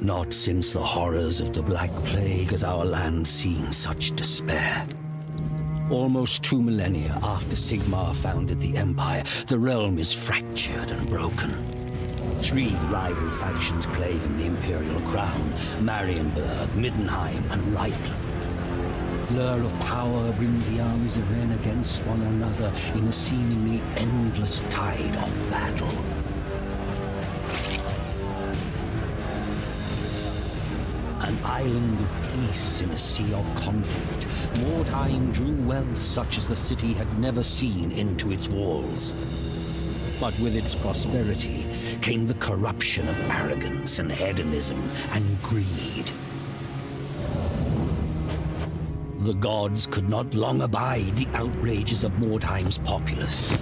Not since the horrors of the Black Plague has our land seen such despair. Almost 2 millennia after Sigmar founded the Empire, the realm is fractured and broken. 3 rival factions claim the Imperial crown: Marienburg, Middenheim, and Reichland. Blur of power brings the armies of men against one another in a seemingly endless tide of battle. An island of peace in a sea of conflict, Mordheim drew wealth such as the city had never seen into its walls. But with its prosperity came the corruption of arrogance and hedonism and greed. The gods could not long abide the outrages of Mordheim's populace.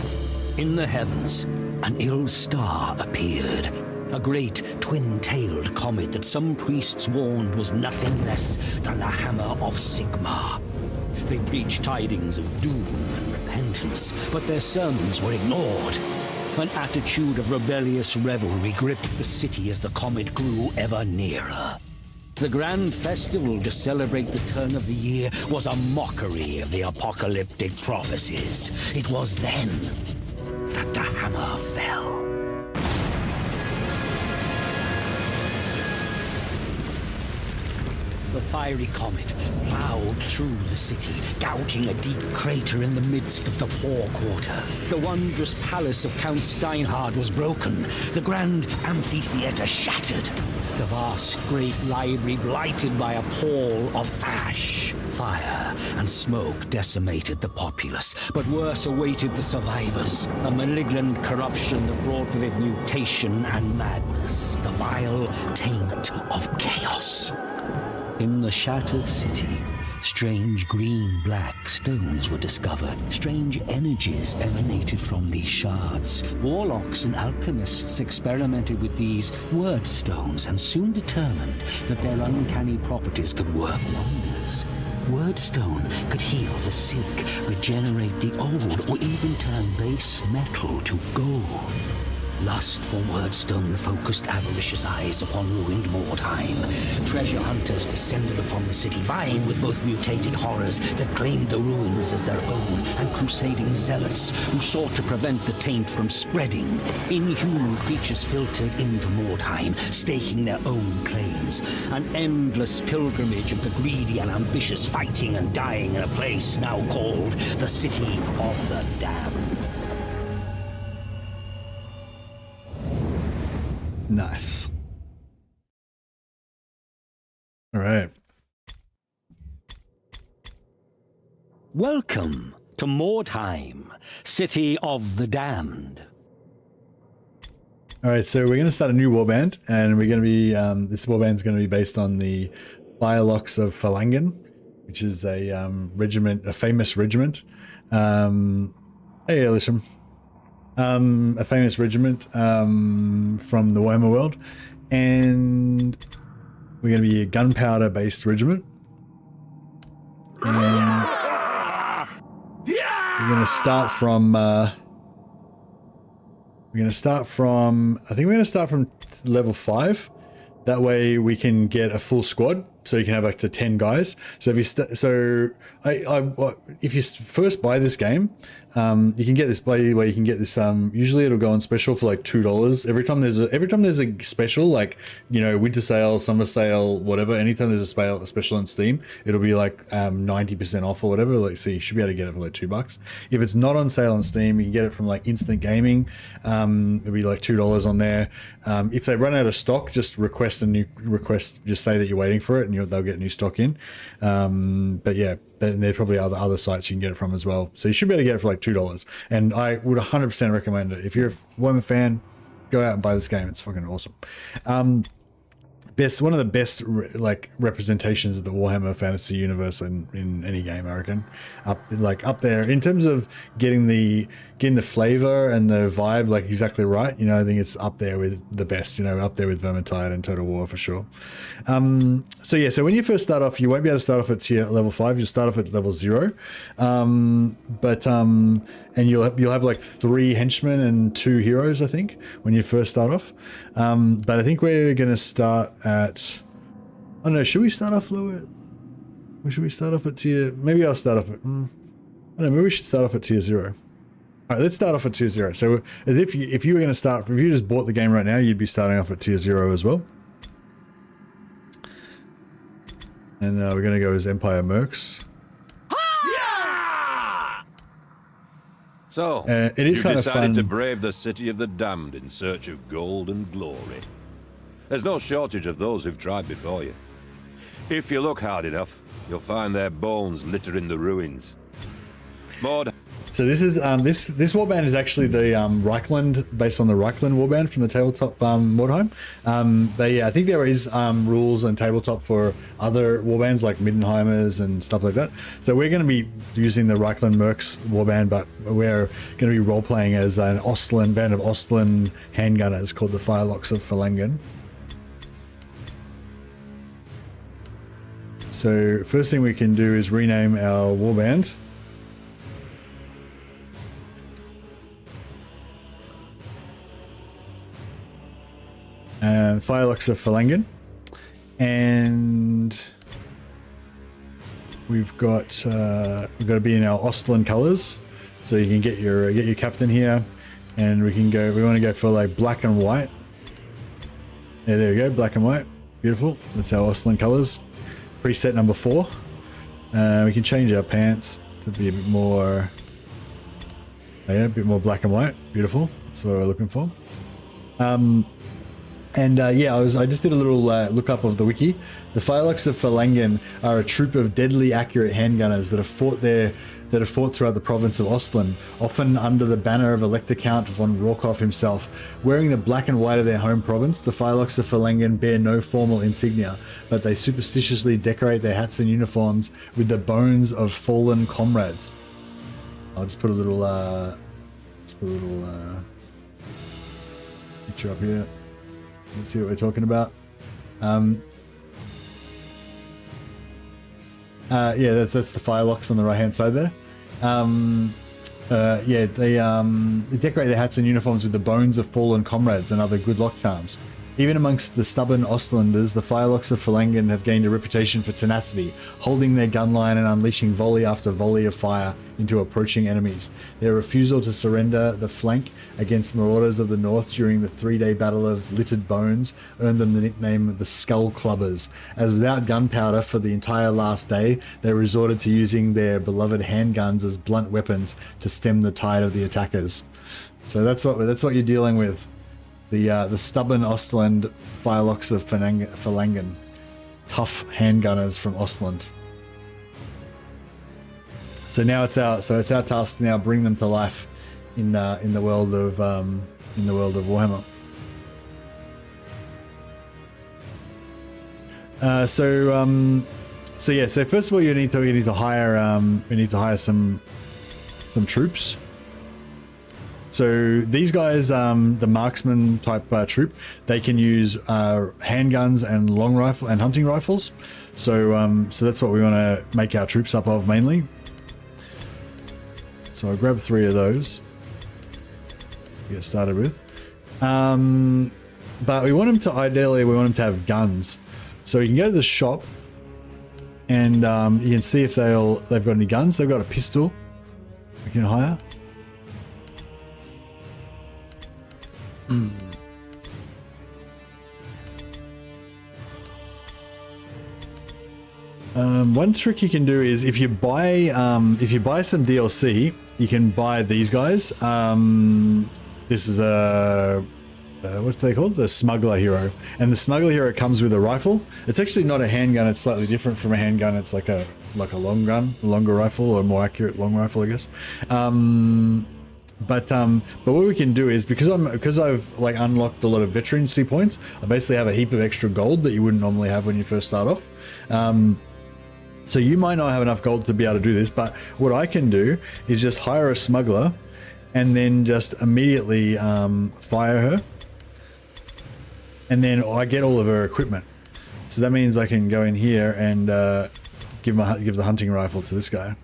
In the heavens, an ill star appeared. A great twin-tailed comet that some priests warned was nothing less than the hammer of Sigmar. They preached tidings of doom and repentance, but their sermons were ignored. An attitude of rebellious revelry gripped the city as the comet grew ever nearer. The grand festival to celebrate the turn of the year was a mockery of the apocalyptic prophecies. It was then that the hammer fell. The fiery comet plowed through the city, gouging a deep crater in the midst of the poor quarter. The wondrous palace of Count Steinhard was broken, the grand amphitheater shattered, the vast great library blighted by a pall of ash. Fire and smoke decimated the populace, but worse awaited the survivors. A malignant corruption that brought with it mutation and madness, the vile taint of chaos. In the shattered city, strange green-black stones were discovered. Strange energies emanated from these shards. Warlocks and alchemists experimented with these word stones and soon determined that their uncanny properties could work wonders. Wordstone could heal the sick, regenerate the old, or even turn base metal to gold. Lust for Wordstone focused avaricious eyes upon ruined Mordheim. Treasure hunters descended upon the city, vying with both mutated horrors that claimed the ruins as their own, and crusading zealots who sought to prevent the taint from spreading. Inhuman creatures filtered into Mordheim, staking their own claims. An endless pilgrimage of the greedy and ambitious, fighting and dying in a place now called the City of the Damned. Nice. All right. Welcome to Mordheim, City of the Damned. All right, so we're going to start a new warband, and we're going to be this warband is going to be based on the Fireloques of Ferlangen, which is a regiment, a famous regiment. Hey, Elisham. A famous regiment from the Warhammer world, and we're going to be a gunpowder based regiment. And we're going to start from I think we're going to start from level 5. That way we can get a full squad, so you can have up to 10 guys. So if you if you first buy this game, you can get this where you can get this. Usually it'll go on special for like $2 every time there's a special, like, you know, winter sale, summer sale, whatever. Anytime there's a special on Steam, it'll be like 90% off or whatever. Like, so you should be able to get it for like $2. If it's not on sale on Steam, you can get it from like Instant Gaming. It'll be like $2 on there. If they run out of stock, just request a new request. Just say that you're waiting for it, and they'll get new stock in. But yeah. And there's probably other sites you can get it from as well. So you should be able to get it for like $2. And I would 100% recommend it. If you're a Warhammer fan, go out and buy this game. It's fucking awesome. One of the best representations of the Warhammer fantasy universe in any game, I reckon. Up there in terms of getting the flavor and the vibe like exactly right. You know, I think it's up there with the best. You know, up there with Vermintide and Total War for sure. So yeah, so when you first start off, you won't be able to start off at tier level 5. You'll start off at level 0. And you'll have like 3 henchmen and 2 heroes, I think, when you first start off. But I think we're going to start at... Oh no, should we start off lower? Or should we start off at tier... Maybe I'll start off at... I don't know, maybe we should start off at tier 0. Alright, let's start off at tier 0. So as if you were going to start... If you just bought the game right now, you'd be starting off at tier 0 as well. And we're going to go as Empire Mercs. So, it is kind of fun. You decided to brave the city of the damned in search of gold and glory. There's no shortage of those who've tried before you. If you look hard enough, you'll find their bones littering the ruins. Mordheim. So this is this warband is actually the Reichland, based on the Reichland warband from the tabletop Mordheim. But yeah, I think there is rules on tabletop for other warbands like Middenheimers and stuff like that. So we're going to be using the Reichland Mercs warband, but we're going to be role playing as an Ostland band of Ostland handgunners called the Fireloques of Ferlangen. So first thing we can do is rename our warband. Fireloques of Ferlangen, and we've got to be in our Ostland colors, so you can get your captain here, and we want to go for like black and white. Yeah, there we go, black and white, beautiful. That's our Ostland colors. Preset number 4. We can change our pants to be a bit more, a bit more black and white. Beautiful. That's what we're looking for. Yeah, I just did a little look up of the wiki. The Fireloques of Ferlangen are a troop of deadly accurate handgunners that have fought throughout the province of Ostland, often under the banner of Elector Count von Rorkoff himself. Wearing the black and white of their home province, the Fireloques of Ferlangen bear no formal insignia, but they superstitiously decorate their hats and uniforms with the bones of fallen comrades. I'll just put a little picture up here. Let's see what we're talking about. Yeah, that's the Fireloques on the right hand side there. Yeah, they decorate their hats and uniforms with the bones of fallen comrades and other good luck charms. Even amongst the stubborn Ostlanders, the Fireloques of Ferlangen have gained a reputation for tenacity, holding their gun line and unleashing volley after volley of fire into approaching enemies. Their refusal to surrender the flank against marauders of the north during the 3-day Battle of Littered Bones earned them the nickname the Skull Clubbers, as without gunpowder for the entire last day, they resorted to using their beloved handguns as blunt weapons to stem the tide of the attackers. So that's what you're dealing with. The stubborn Ostland Fireloques of Ferlangen, tough handgunners from Ostland. So now it's our task to now bring them to life in the world of Warhammer. So yeah. So first of all, you need to hire some troops. So these guys, the marksman type troop, they can use handguns and long rifle and hunting rifles. So that's what we want to make our troops up of mainly. So I'll grab 3 of those to get started with. But we want them to have guns. So you can go to the shop and you can see if they've got any guns. They've got a pistol we can hire. One trick you can do is if you buy some DLC, you can buy these guys. This is what's they called? The Smuggler Hero, and the Smuggler Hero comes with a rifle. It's actually not a handgun. It's slightly different from a handgun. It's like a long gun, a longer rifle, or more accurate long rifle, I guess. But what we can do is because I've like unlocked a lot of veterancy points, I basically have a heap of extra gold that you wouldn't normally have when you first start off. So you might not have enough gold to be able to do this, but what I can do is just hire a smuggler and then just immediately fire her, and then I get all of her equipment. So that means I can go in here and give the hunting rifle to this guy.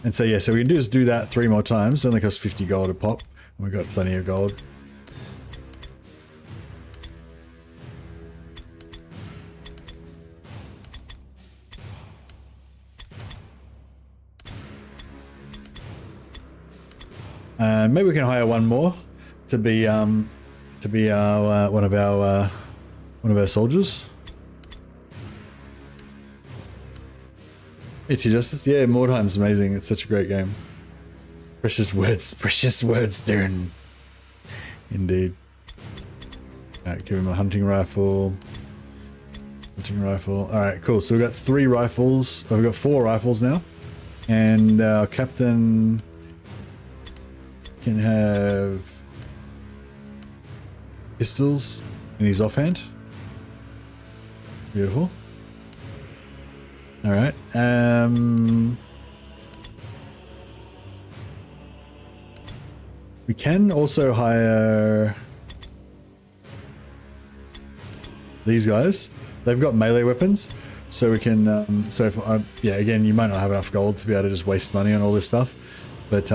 And so yeah, so we can just do that 3 more times. It only costs 50 gold a pop, and we've got plenty of gold. Maybe we can hire one more to be our one of our soldiers. Itchy Justice, yeah, Mordheim's amazing. It's such a great game. Precious words, Darren. Indeed. Alright, give him a hunting rifle. Alright, cool. So we've got 3 rifles. Oh, we've got 4 rifles now. And our captain can have pistols in his offhand. Beautiful. Alright. We can also hire these guys. They've got melee weapons, so we can. So if yeah, again, you might not have enough gold to be able to just waste money on all this stuff, but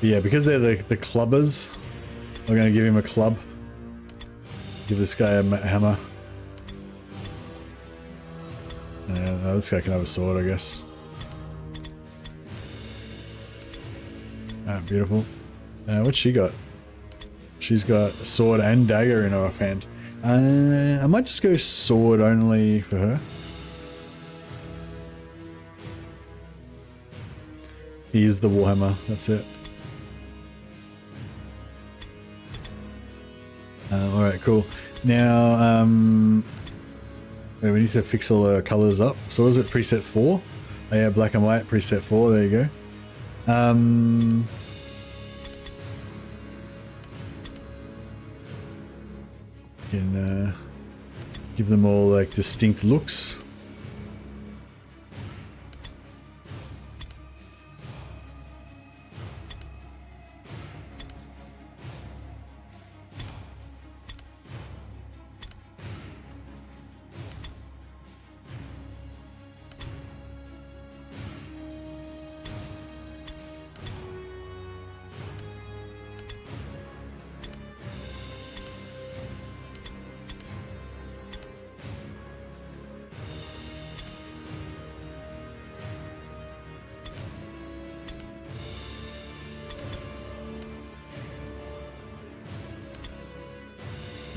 yeah, because they're the clubbers, we're going to give him a club. Give this guy a hammer. Yeah, this guy can have a sword, I guess. Ah, beautiful. What's she got? She's got a sword and dagger in her offhand. I might just go sword only for her. Here's the Warhammer, that's it. Alright, cool. Now, wait, we need to fix all the colours up. So what was it, preset 4? Oh yeah, black and white, preset 4, there you go. Can give them all like distinct looks.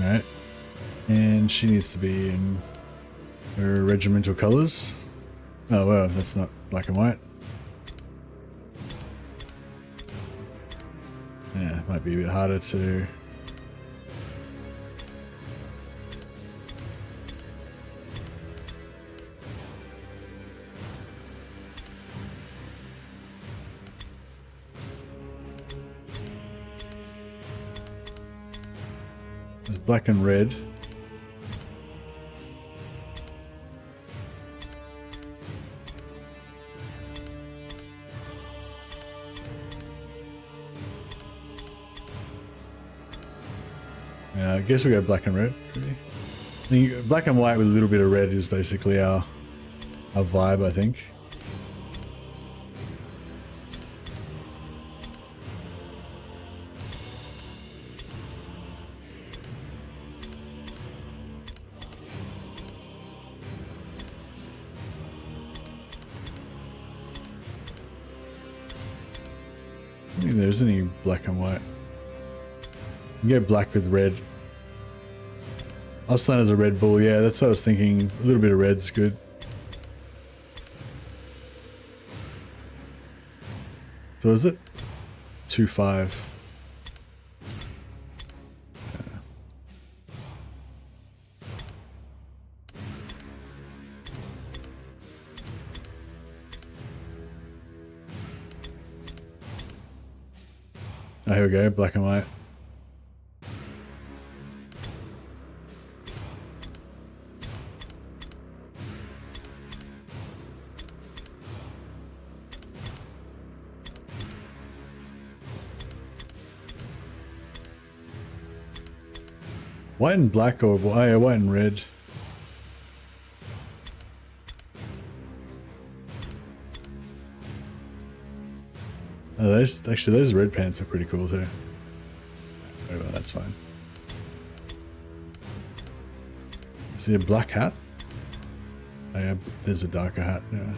Alright, and she needs to be in her regimental colours. Oh well, that's not black and white. Yeah, might be a bit harder to... There's black and red. Yeah, I guess we go black and red. I think black and white with a little bit of red is basically our vibe, I think. I don't think there's any black and white. You go black with red. Ostland is a Red Bull, yeah, that's what I was thinking. A little bit of red's good. So is it? 2-5. Oh, here we go, black and white. White and black, or oh yeah, white and red. Those red pants are pretty cool too. Whatever, that's fine. See a black hat? Oh yeah, there's a darker hat, yeah.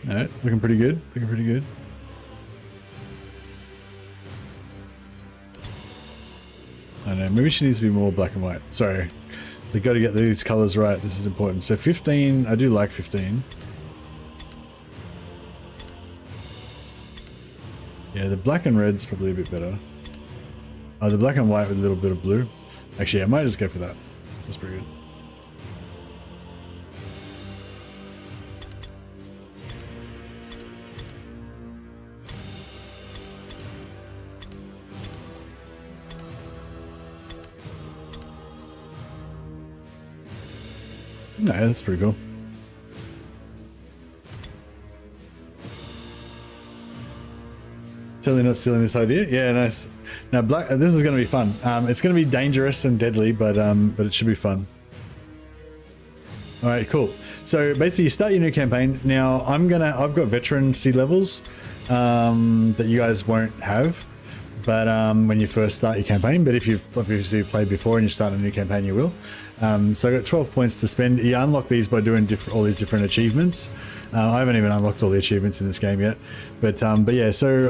Alright, looking pretty good. Looking pretty good. I don't know, maybe she needs to be more black and white. Sorry. They got to get these colors right. This is important. So 15, I do like 15. Yeah, the black and red's probably a bit better. Oh, the black and white with a little bit of blue. Actually, I might just go for that. That's pretty good. No, that's pretty cool. Totally not stealing this idea. Yeah, nice. Now, black. This is going to be fun. It's going to be dangerous and deadly, but it should be fun. All right, cool. So basically, you start your new campaign. Now, I've got veteran sea levels that you guys won't have, but when you first start your campaign. But if you've obviously played before and you start a new campaign, you will. So I got 12 points to spend. You unlock these by doing all these different achievements. I haven't even unlocked all the achievements in this game yet, but yeah. So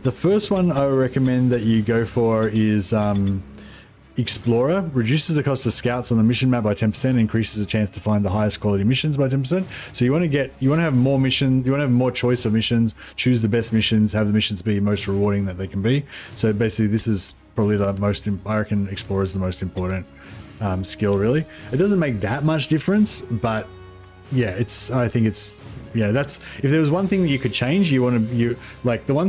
the first one I would recommend that you go for is Explorer. Reduces the cost of scouts on the mission map by 10%, increases the chance to find the highest quality missions by 10%. So you want to have more missions, you want to have more choice of missions, choose the best missions, have the missions be most rewarding that they can be. So basically this is probably the most, I reckon Explorer is the most important skill really. It doesn't make that much difference, but yeah, I think it's, yeah, that's, if there was one thing that you could change, the one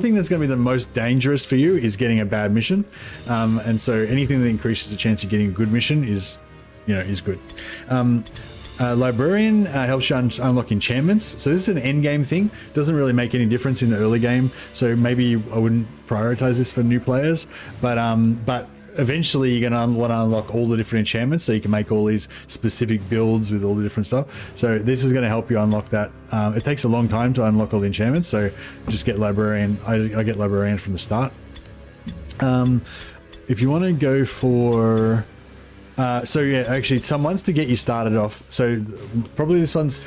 thing that's going to be the most dangerous for you is getting a bad mission. And so anything that increases the chance of getting a good mission is good. Librarian helps you unlock enchantments. So this is an end game thing. Doesn't really make any difference in the early game. So maybe I wouldn't prioritize this for new players, but eventually you're going to want to unlock all the different enchantments so you can make all these specific builds with all the different stuff. So this is going to help you unlock that. It takes a long time to unlock all the enchantments, so just get Librarian. I get Librarian from the start. If you want to go for so yeah, actually some ones to get you started off. So probably this one's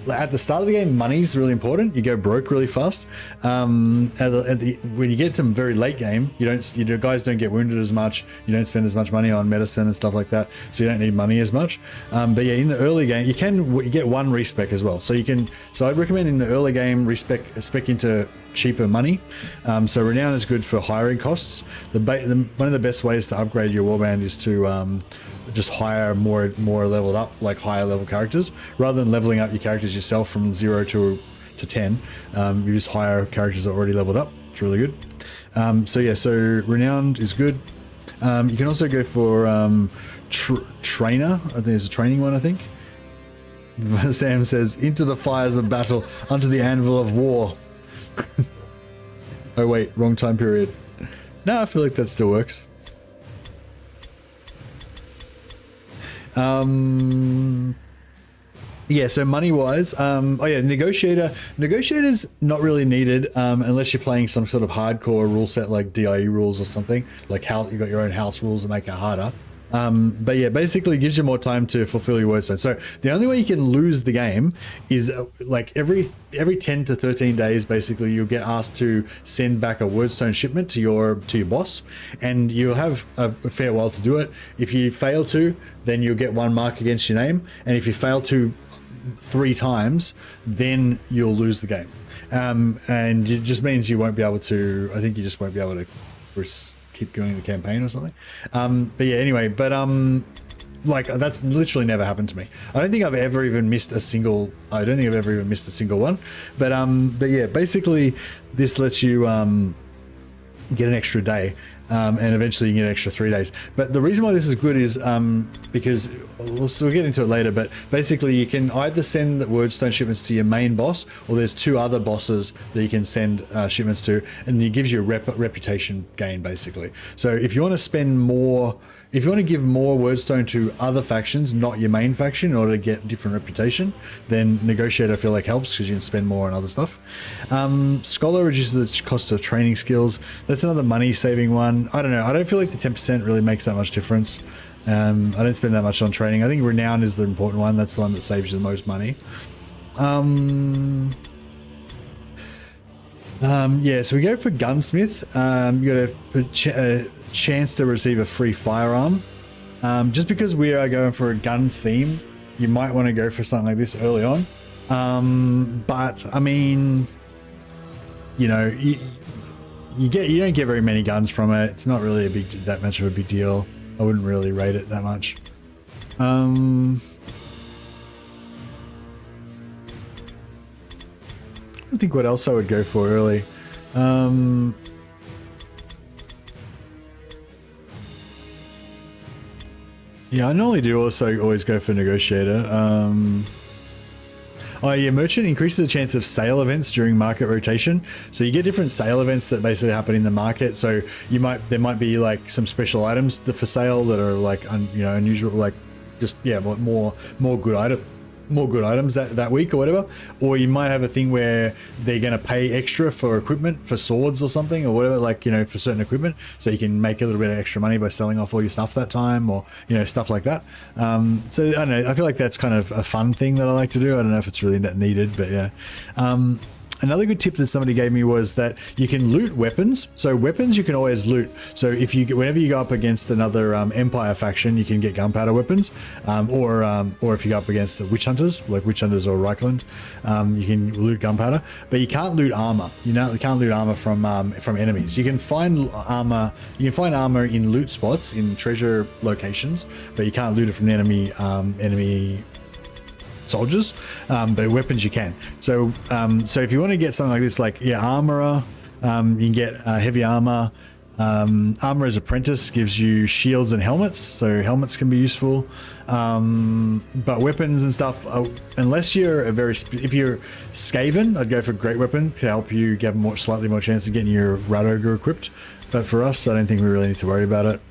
at the start of the game, money's really important. You go broke really fast. When you get to very late game, your guys don't get wounded as much. You don't spend as much money on medicine and stuff like that, so you don't need money as much. But yeah, in the early game, you get one respec as well. So I'd recommend in the early game spec into cheaper money. So renown is good for hiring costs. One of the best ways to upgrade your warband is to just hire more leveled up, like higher level characters, rather than leveling up your characters yourself from 0 to 10. You just hire characters that are already leveled up. It's really good. So yeah, so renowned is good. You can also go for trainer. I think there's a training one, I think. Sam says, into the fires of battle, onto the anvil of war. Oh wait, wrong time period. No, I feel like that still works. Yeah, so money wise, oh yeah, negotiator's not really needed unless you're playing some sort of hardcore rule set like DIE rules or something, like you got your own house rules that make it harder. But yeah, basically it gives you more time to fulfill your wordstone. So the only way you can lose the game is like every 10 to 13 days, basically you'll get asked to send back a wordstone shipment to your boss, and you'll have a fair while to do it. If you fail to, then you'll get 1 mark against your name, and if you fail to 3 times, then you'll lose the game. And it just means you won't be able to, I think you just won't be able to keep going the campaign or something. But yeah, anyway, like that's literally never happened to me. I don't think I've ever even missed a single one. But yeah, basically this lets you get an extra day. and eventually you can get an extra 3 days. But the reason why this is good is because we'll get into it later, but basically you can either send the Wordstone shipments to your main boss, or there's 2 other bosses that you can send shipments to, and it gives you a reputation gain basically. So if you want to spend more, if you want to give more Wordstone to other factions, not your main faction, in order to get different reputation, then Negotiator I feel like helps because you can spend more on other stuff. Scholar reduces the cost of training skills. That's another money saving one. I don't know. I don't feel like the 10% really makes that much difference. I don't spend that much on training. I think Renown is the important one. That's the one that saves you the most money. Yeah, so we go for Gunsmith. You got a chance to receive a free firearm. Just because we are going for a gun theme, you might want to go for something like this early on. But I mean, you know, you don't get very many guns from it. It's not really that much of a big deal. I wouldn't really rate it that much. I don't think what else I would go for early. Yeah, I normally do also always go for Negotiator. Oh yeah, Merchant increases the chance of sale events during market rotation. So you get different sale events that basically happen in the market. So there might be like some special items for sale that are like unusual, like just more good items that week or whatever. Or you might have a thing where they're going to pay extra for equipment, for swords or something or whatever, like, you know, for certain equipment, so you can make a little bit of extra money by selling off all your stuff that time, or, you know, stuff like that. So I don't know, I feel like that's kind of a fun thing that I like to do. I don't know if it's really that needed, but yeah. Another good tip that somebody gave me was that you can loot weapons. So weapons you can always loot. So whenever you go up against another Empire faction, you can get gunpowder weapons, or if you go up against the witch hunters, like witch hunters or Reichland, you can loot gunpowder. But you can't loot armor. You can't loot armor from enemies. You can find armor. You can find armor in loot spots in treasure locations, but you can't loot it from the enemy soldiers, but weapons you can. So if you want to get something like this, like armorer, you can get heavy armor. Armorer's Apprentice gives you shields and helmets, so helmets can be useful. But weapons and stuff, unless you're if you're Skaven, I'd go for Great Weapon to help you get slightly more chance of getting your Rat Ogre equipped. But for us, I don't think we really need to worry about it.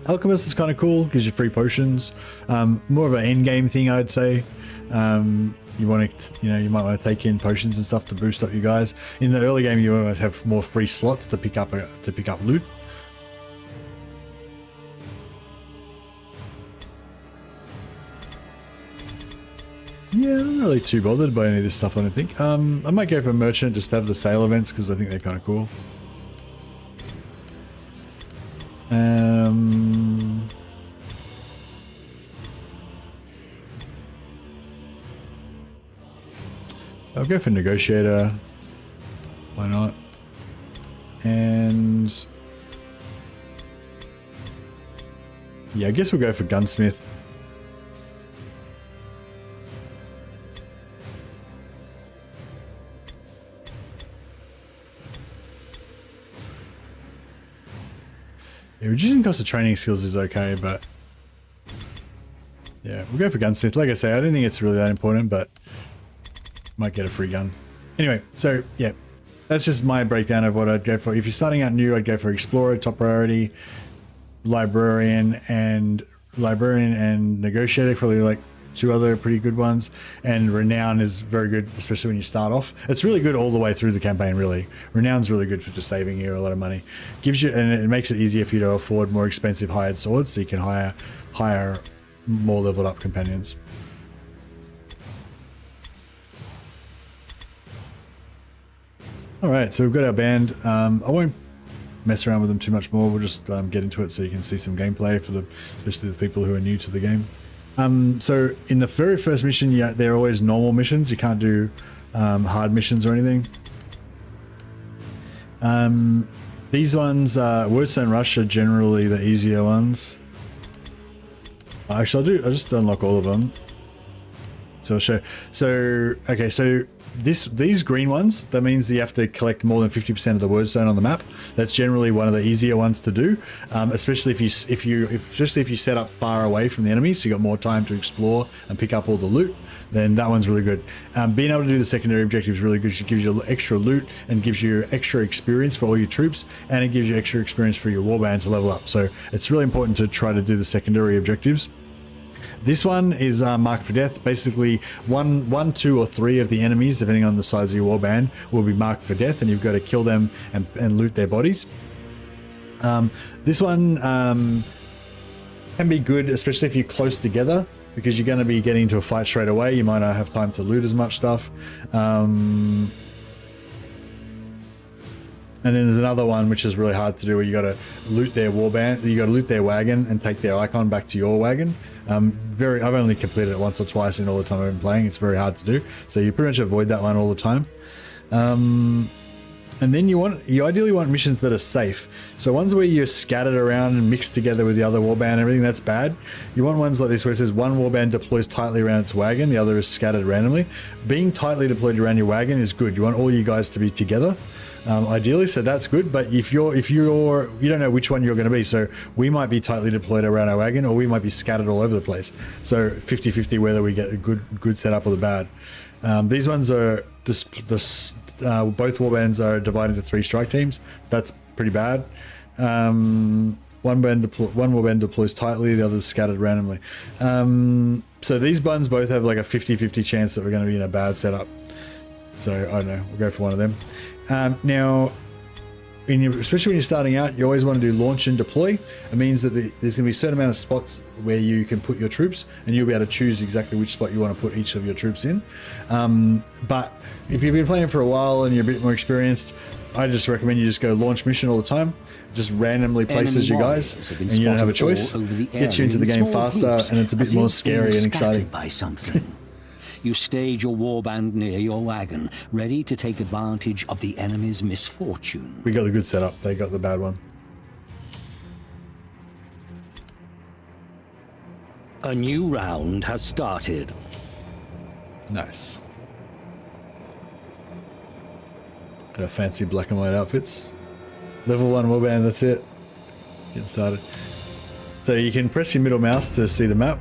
Alchemist is kind of cool, gives you free potions. More of an end game thing, I'd say. You might want to take in potions and stuff to boost up you guys. In the early game, you want to have more free slots to pick up loot. Yeah, I'm not really too bothered by any of this stuff, I don't think. I might go for Merchant just to have the sale events because I think they're kind of cool. I'll go for Negotiator. Why not? And yeah, I guess we'll go for Gunsmith. Yeah, reducing cost of training skills is okay, but yeah, we'll go for Gunsmith. Like I say, I don't think it's really that important, but might get a free gun. Anyway, so yeah, that's just my breakdown of what I'd go for. If you're starting out new, I'd go for Explorer, top priority, Librarian and Negotiator, probably like 2 other pretty good ones. And Renown is very good, especially when you start off. It's really good all the way through the campaign, really. Renown's really good for just saving you a lot of money. And it makes it easier for you to afford more expensive hired swords, so you can hire more leveled up companions. Alright, so we've got our band. I won't mess around with them too much more. We'll just get into it so you can see some gameplay for especially the people who are new to the game. So in the very first mission, they're always normal missions. You can't do hard missions or anything. These ones, Wordstone Rush, are generally the easier ones. Actually, I'll just unlock all of them. So I'll show. So okay, so these green ones, that means you have to collect more than 50% of the wordstone on the map. That's generally one of the easier ones to do, especially if you set up far away from the enemy, so you got more time to explore and pick up all the loot. Then that one's really good. Being able to do the secondary objective is really good. It gives you extra loot and gives you extra experience for all your troops, and it gives you extra experience for your warband to level up. So it's really important to try to do the secondary objectives. This one is marked for death. Basically, one, two, or three of the enemies, depending on the size of your warband, will be marked for death, and you've got to kill them and loot their bodies. This one can be good, especially if you're close together, because you're going to be getting into a fight straight away. You might not have time to loot as much stuff. And then there's another one which is really hard to do, where you got to loot their warband, you got to loot their wagon and take their icon back to your wagon. I've only completed it once or twice in all the time I've been playing. It's very hard to do, so you pretty much avoid that one all the time. And then you ideally want missions that are safe. So ones where you're scattered around and mixed together with the other warband and everything, that's bad. You want ones like this where it says one warband deploys tightly around its wagon, the other is scattered randomly. Being tightly deployed around your wagon is good. You want all you guys to be together. Ideally, so that's good. But if you don't know which one you're going to be, so we might be tightly deployed around our wagon, or we might be scattered all over the place. So 50-50 whether we get a good setup or the bad. These ones are both warbands are divided into 3 strike teams. That's pretty bad. One warband deploys tightly, the other is scattered randomly. So these buns both have like a 50-50 chance that we're going to be in a bad setup. So I don't know, we'll go for one of them. Now, especially when you're starting out, you always want to do launch and deploy. It means that there's going to be a certain amount of spots where you can put your troops, and you'll be able to choose exactly which spot you want to put each of your troops in. But if you've been playing for a while and you're a bit more experienced, I just recommend you just go launch mission all the time. Just randomly places you guys, and you don't have a choice. Gets you into the game faster, and it's a bit more scary and exciting. By something. You stage your warband near your wagon, ready to take advantage of the enemy's misfortune. We got the good setup, they got the bad one. A new round has started. Nice. Got our fancy black and white outfits. Level 1 warband, that's it. Getting started. So you can press your middle mouse to see the map.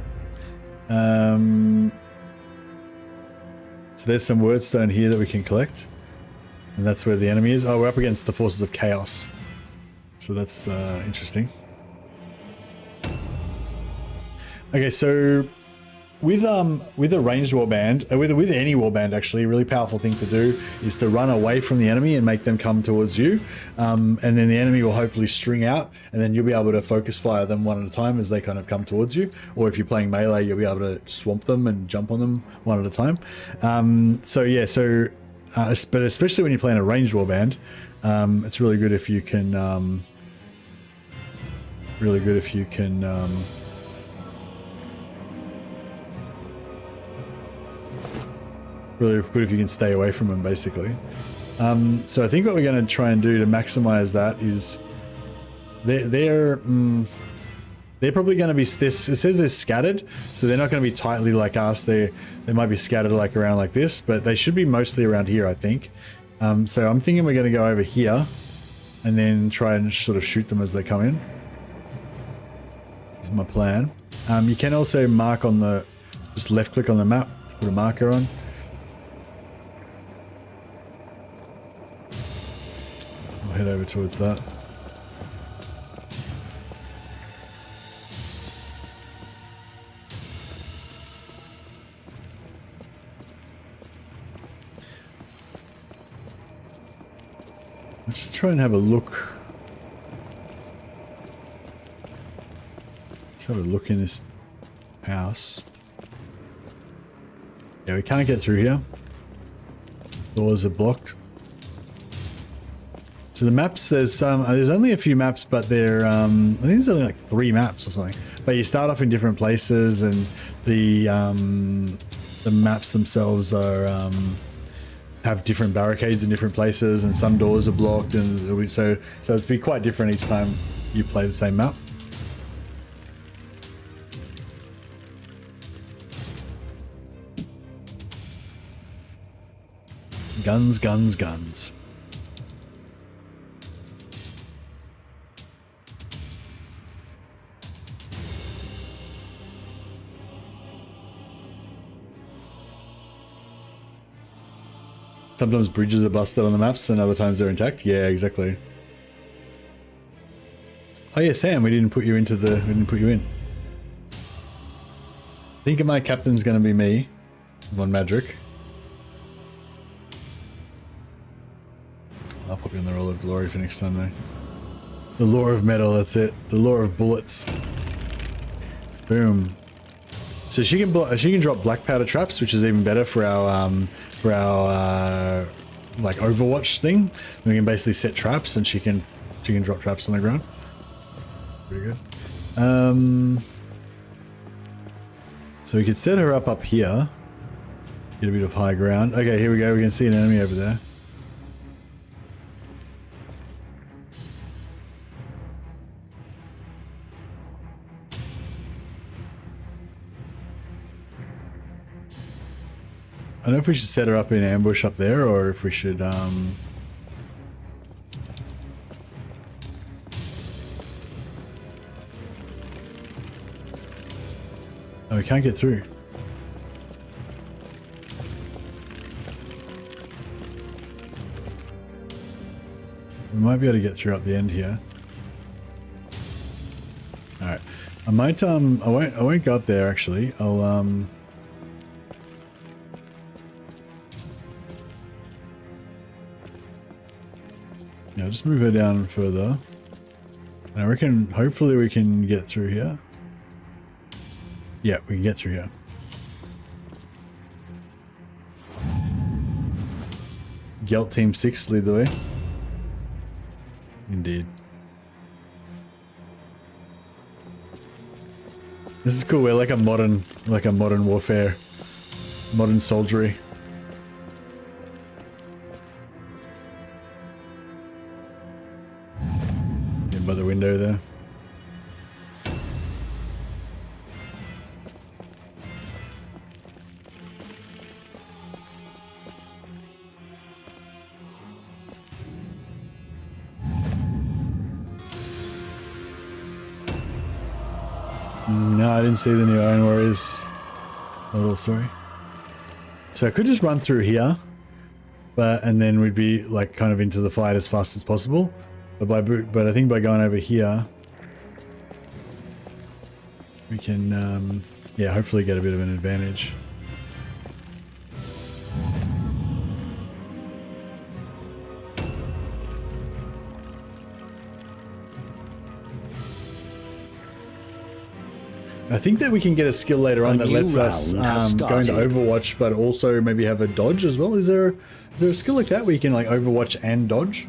So there's some wordstone here that we can collect, and that's where the enemy is. Oh, we're up against the forces of chaos, so that's interesting. Okay, so with a ranged warband, with any warband actually, a really powerful thing to do is to run away from the enemy and make them come towards you, and then the enemy will hopefully string out, and then you'll be able to focus fire them one at a time as they kind of come towards you. Or if you're playing melee, you'll be able to swamp them and jump on them one at a time. But especially when you're playing a ranged warband, it's really good if you can really good if you can stay away from them, basically. So I think what we're going to try and do to maximize that is they're probably going to be this. It says they're scattered, so they're not going to be tightly like us. They might be scattered like around like this, but they should be mostly around here, I think. So I'm thinking we're going to go over here and then try and sort of shoot them as they come in. Is my plan. You can also mark on just left click on the map to put a marker on. I'll head over towards that. Let's just try and have a look. Let's have a look in this house. Yeah, we can't get through here. Doors are blocked. So the maps, there's only a few maps, but they're I think there's only like 3 maps or something. But you start off in different places, and the maps themselves are have different barricades in different places, and some doors are blocked, and so it's be quite different each time you play the same map. Guns, guns, guns. Sometimes bridges are busted on the maps and other times they're intact. Yeah, exactly. Oh yeah, Sam, we didn't put you in. I think my captain's gonna be me, Von Madrick. I'll put you in the Roll of Glory for next time though. The Lore of Metal, that's it. The Lore of Bullets. Boom. So she can drop black powder traps, which is even better for our like Overwatch thing. We can basically set traps, and she can drop traps on the ground. Pretty good. So we could set her up here. Get a bit of high ground. Okay, here we go. We can see an enemy over there. I don't know if we should set her up in ambush up there, or if we should, Oh, we can't get through. We might be able to get through up the end here. Alright. I might, I won't go up there actually. I'll, yeah, just move her down further. And I reckon, hopefully we can get through here. Yeah, we can get through here. Gelt Team 6 lead the way. Indeed. This is cool. We're like a modern warfare, modern soldiery. In by the window there. No, I didn't see the new Iron Warriors model, sorry. So I could just run through here, and then we'd be like kind of into the fight as fast as possible. But I think by going over here, we can, yeah, hopefully get a bit of an advantage. I think that we can get a skill later on that lets us go into Overwatch, but also maybe have a dodge as well. Is there a skill like that where you can like Overwatch and dodge?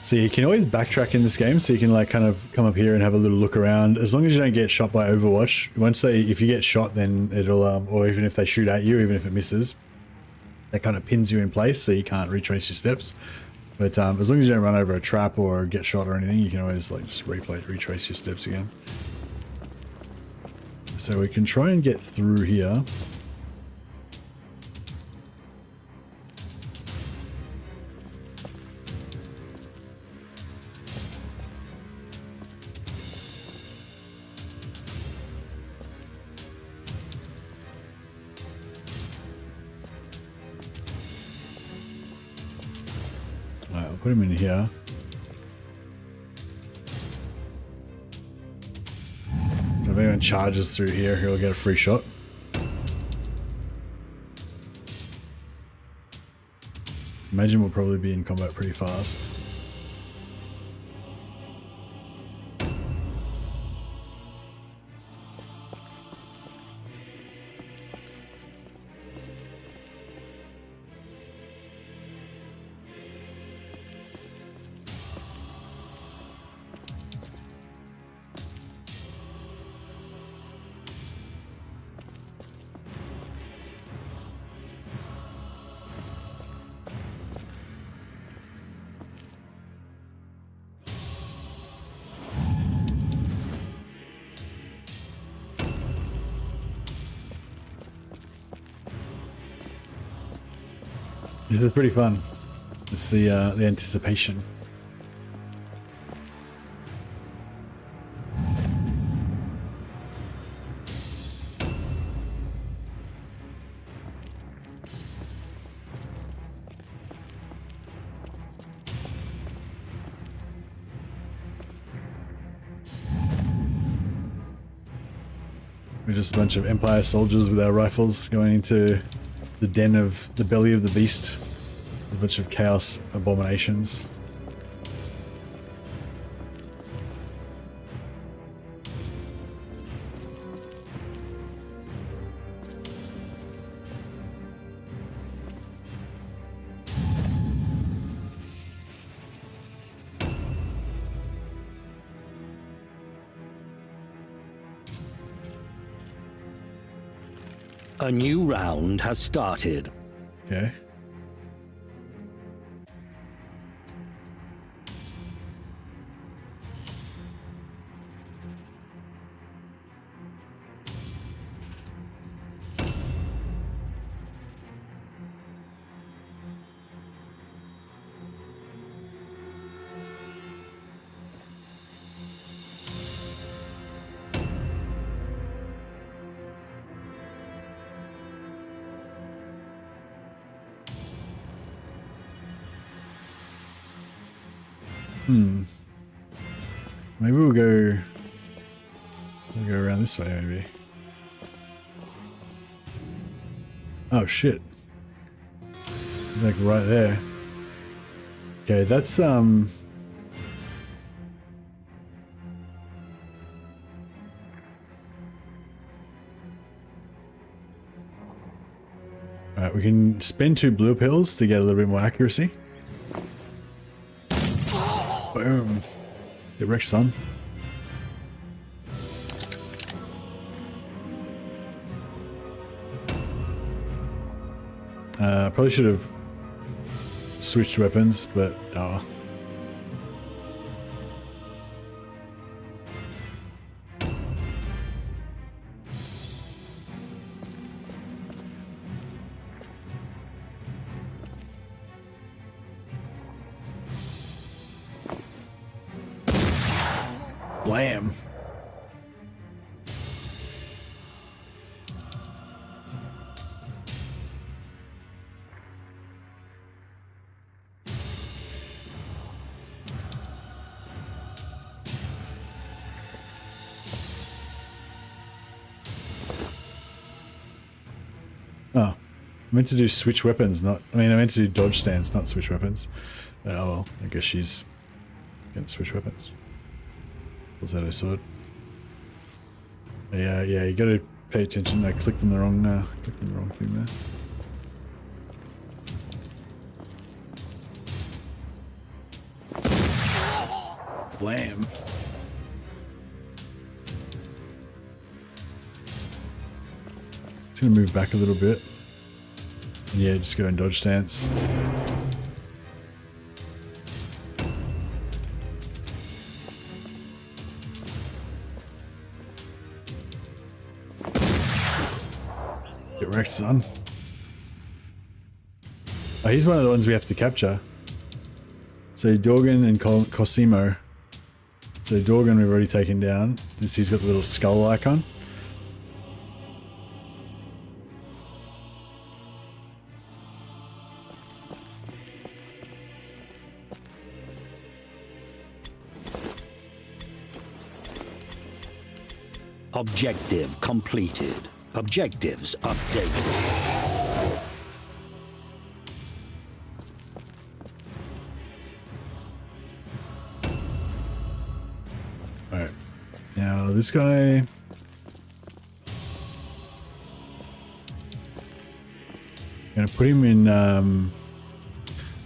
So you can always backtrack in this game, so you can like kind of come up here and have a little look around. As long as you don't get shot by Overwatch. If you get shot, then it'll, or even if they shoot at you, even if it misses, that kind of pins you in place, so you can't retrace your steps. But as long as you don't run over a trap or get shot or anything, you can always like just retrace your steps again. So we can try and get through here. Put him in here. So if anyone charges through here, he'll get a free shot. Imagine we'll probably be in combat pretty fast. This is pretty fun. It's the anticipation. We're just a bunch of Empire soldiers with our rifles going into the den of the belly of the beast. A bunch of chaos abominations. A new round has started. Okay. Maybe we'll go around this way, maybe. Oh shit. It's like right there. Okay, that's Alright, we can spend 2 blue pills to get a little bit more accuracy. Boom. Get wrecked, son. Probably should have switched weapons, but oh. Blam. Oh, I meant to do switch weapons, not... I meant to do dodge stance, not switch weapons. Oh well, I guess she's gonna switch weapons. Was that I sword? Yeah, you gotta pay attention. I clicked on the wrong thing there. Blam. Just gonna move back a little bit. And yeah, just go in dodge stance. Get wrecked, son. Oh, he's one of the ones we have to capture. So Dorgan and Cosimo. So Dorgan we've already taken down. Just he's got the little skull icon. Objective completed. Objectives updated. Alright. Now this guy... Gonna put him in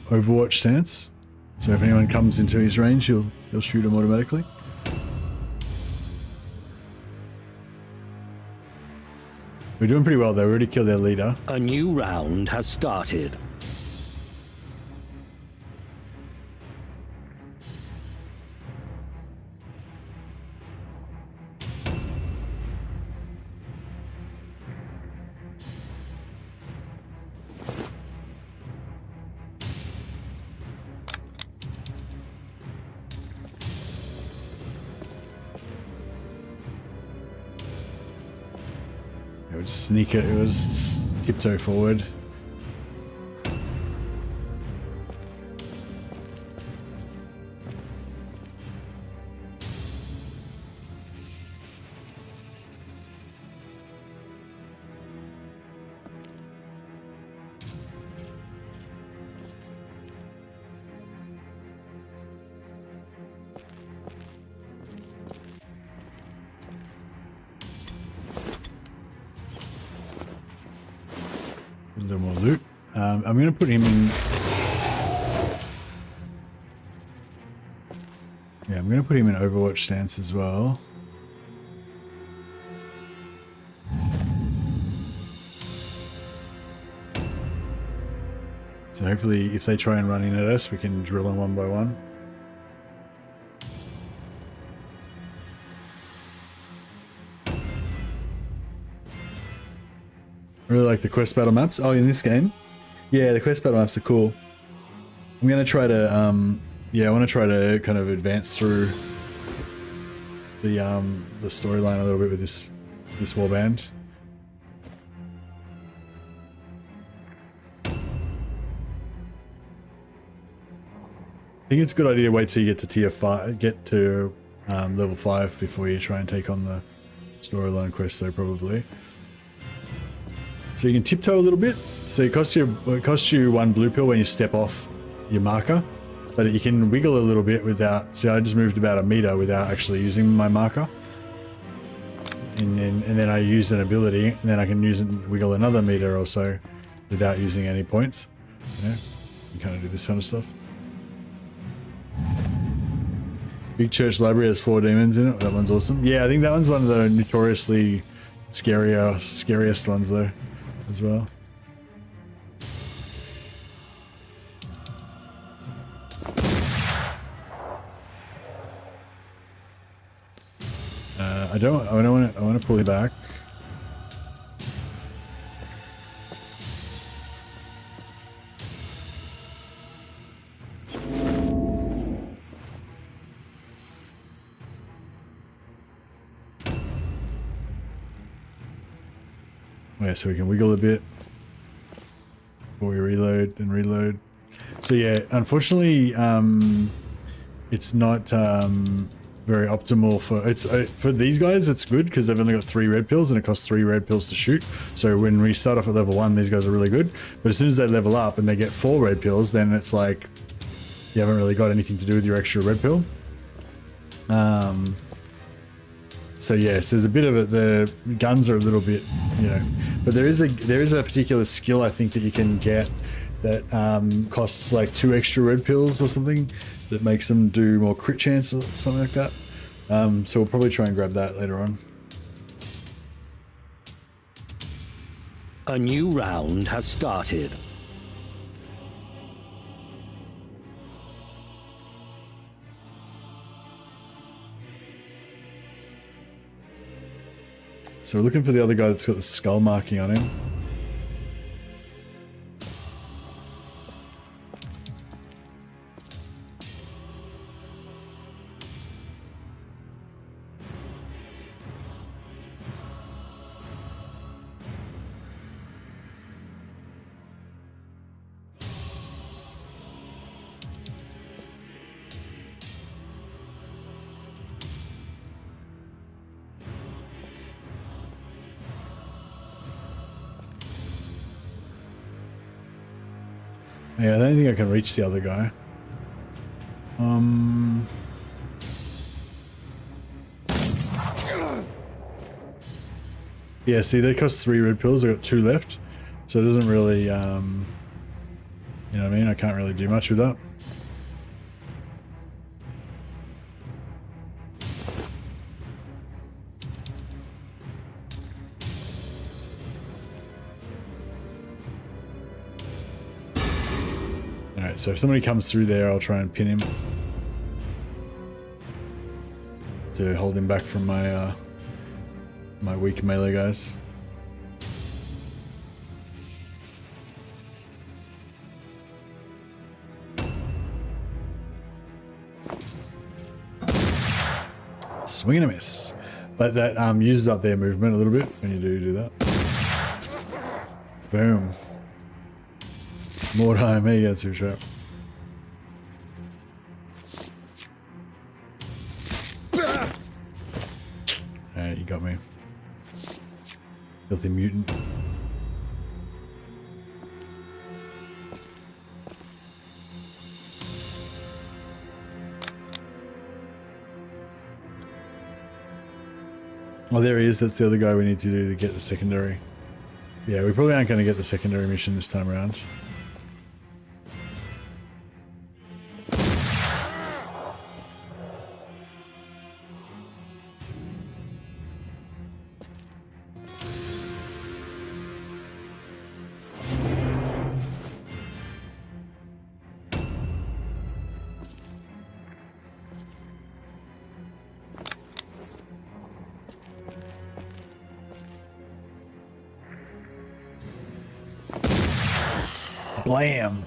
Overwatch stance. So if anyone comes into his range, he'll shoot him automatically. We're doing pretty well though, we already killed their leader. A new round has started. would sneak it. It was tiptoe forward. A little more loot. I'm going to put him in. Yeah, I'm going to put him in Overwatch stance as well. So hopefully, if they try and run in at us, we can drill them one by one. I really like the quest battle maps. Oh, in this game? Yeah, the quest battle maps are cool. I'm going to try to, yeah, I want to try to kind of advance through the storyline a little bit with this warband. I think it's a good idea to wait till you get to tier 5, get to level 5 before you try and take on the storyline quest though, probably. So you can tiptoe a little bit. So it costs you 1 blue pill when you step off your marker, but you can wiggle a little bit without. See, I just moved about a meter without actually using my marker, and then I use an ability, and then I can use and wiggle another meter or so without using any points. Yeah, you kind of do this kind of stuff. Big Church Library has 4 demons in it. That one's awesome. Yeah, I think that one's one of the notoriously scariest ones though, as well. I want to pull it back. Yeah, so we can wiggle a bit before we reload and reload. So yeah, unfortunately, it's not very optimal for these guys. It's good because they've only got 3 red pills and it costs 3 red pills to shoot. So when we start off at level 1, these guys are really good. But as soon as they level up and they get 4 red pills, then it's like you haven't really got anything to do with your extra red pill. So yes, there's a bit of it. The guns are a little bit, you know, but there is a particular skill I think that you can get that costs like 2 extra red pills or something that makes them do more crit chance or something like that. So we'll probably try and grab that later on. A new round has started. So we're looking for the other guy that's got the skull marking on him. Yeah, I don't think I can reach the other guy. Yeah, see, they cost 3 red pills. I got 2 left, so it doesn't really, you know what I mean? I can't really do much with that. Alright, so if somebody comes through there, I'll try and pin him to hold him back from my my weak melee guys. Swing and a miss. But that uses up their movement a little bit when you do that. Boom. Mordheim, here you go, super trap. Alright, you got me. Filthy mutant. Oh, there he is. That's the other guy we need to do to get the secondary. Yeah, we probably aren't going to get the secondary mission this time around. Blam!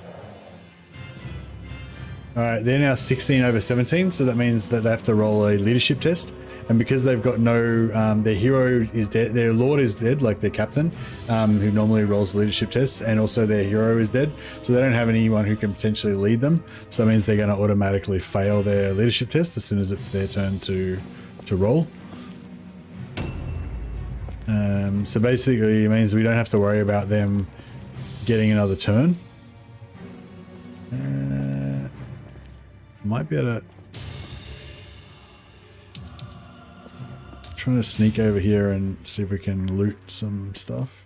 Alright, they're now 16 over 17, so that means that they have to roll a leadership test. And because they've got no, their hero is dead, their lord is dead, like their captain, who normally rolls leadership tests, and also their hero is dead, so they don't have anyone who can potentially lead them. So that means they're going to automatically fail their leadership test as soon as it's their turn to roll. So basically it means we don't have to worry about them getting another turn. Might be able to... Trying to sneak over here and see if we can loot some stuff.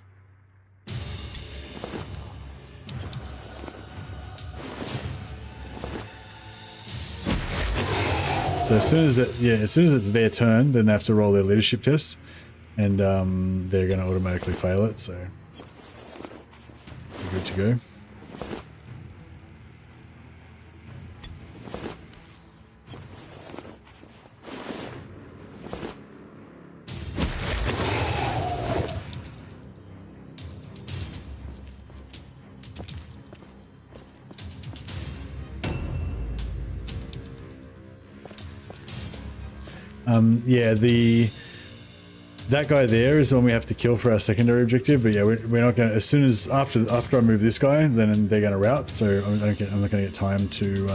So as soon as it's their turn, then they have to roll their leadership test, and they're going to automatically fail it. So we're good to go. Yeah, that guy there is the one we have to kill for our secondary objective. But yeah, we're not going to. As soon as after I move this guy, then they're going to rout. So I'm not going to get time to.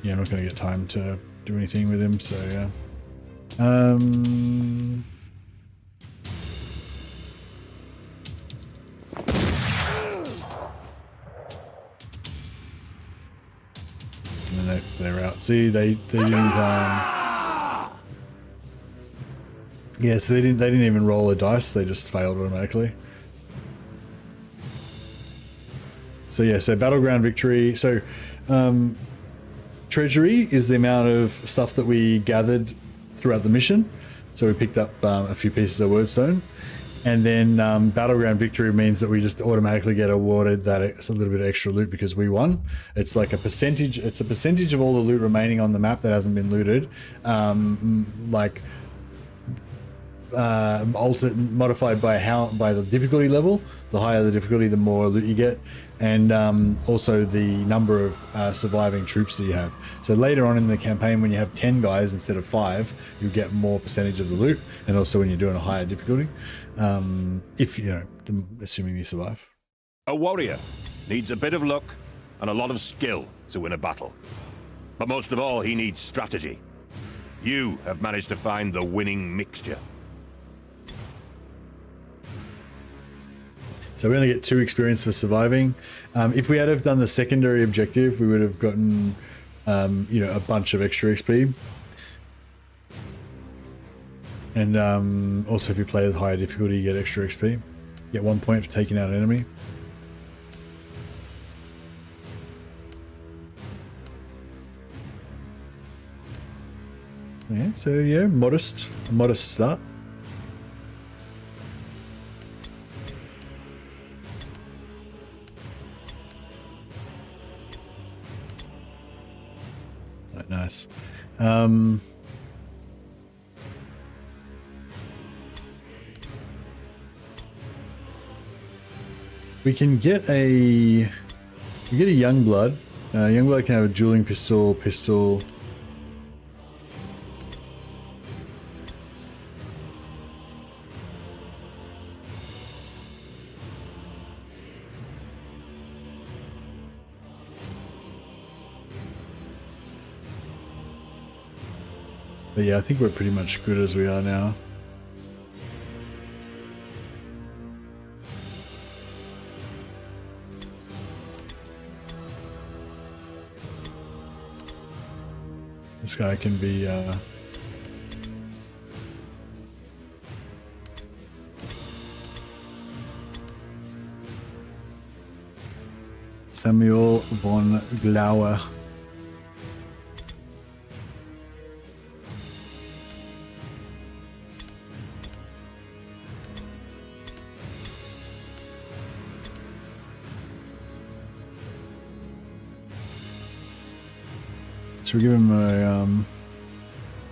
Yeah, I'm not going to get time to do anything with him. So yeah. And then they're out. See, they didn't. Yeah, so they didn't even roll a dice, they just failed automatically. So yeah, so battleground victory. So treasury is the amount of stuff that we gathered throughout the mission. So we picked up a few pieces of wordstone. And then battleground victory means that we just automatically get awarded that it's a little bit of extra loot because we won. It's like a percentage, it's a percentage of all the loot remaining on the map that hasn't been looted. Modified by the difficulty level. The higher the difficulty, the more loot you get, and also the number of surviving troops that you have. So later on in the campaign, when you have 10 guys instead of 5, you get more percentage of the loot, and also when you're doing a higher difficulty, if assuming you survive. A warrior needs a bit of luck and a lot of skill to win a battle, but most of all, he needs strategy. You have managed to find the winning mixture. So we only get 2 experience for surviving. If we had have done the secondary objective, we would have gotten, a bunch of extra XP. And also, if you play with higher difficulty, you get extra XP. You get 1 point for taking out an enemy. Yeah, so yeah, modest start. Nice. We can get a young blood. Young blood can have a dueling pistol. But yeah, I think we're pretty much good as we are now. This guy can be Samuel von Glauer. Should we give him a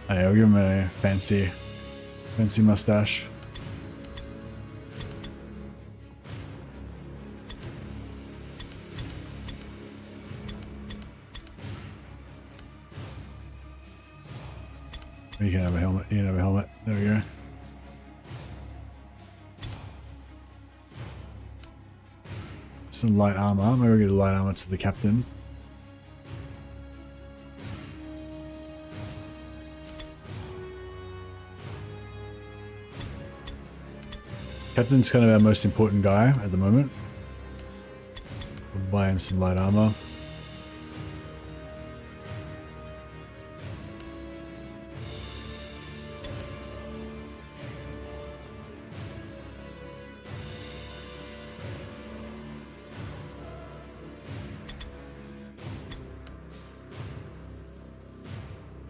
oh yeah, we'll give him a fancy mustache. You can have a helmet. You can have a helmet. There we go. Some light armor. Maybe we'll get the light armor to the captain. Captain's kind of our most important guy at the moment. We'll buy him some light armor.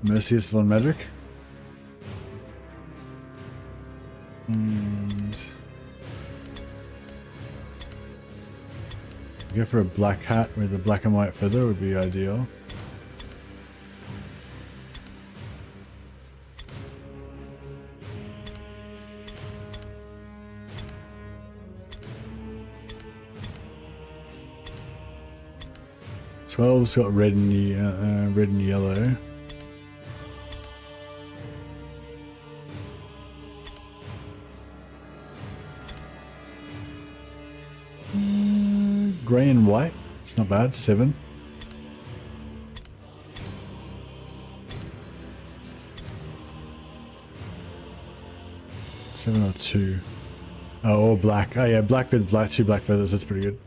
Mercius von Medric. And go for a black hat with a black and white feather would be ideal. Twelve's got red and yellow. Grey and white, it's not bad. 7. Seven or 2. Oh, or black. Oh yeah, black with black, 2 black feathers. That's pretty good.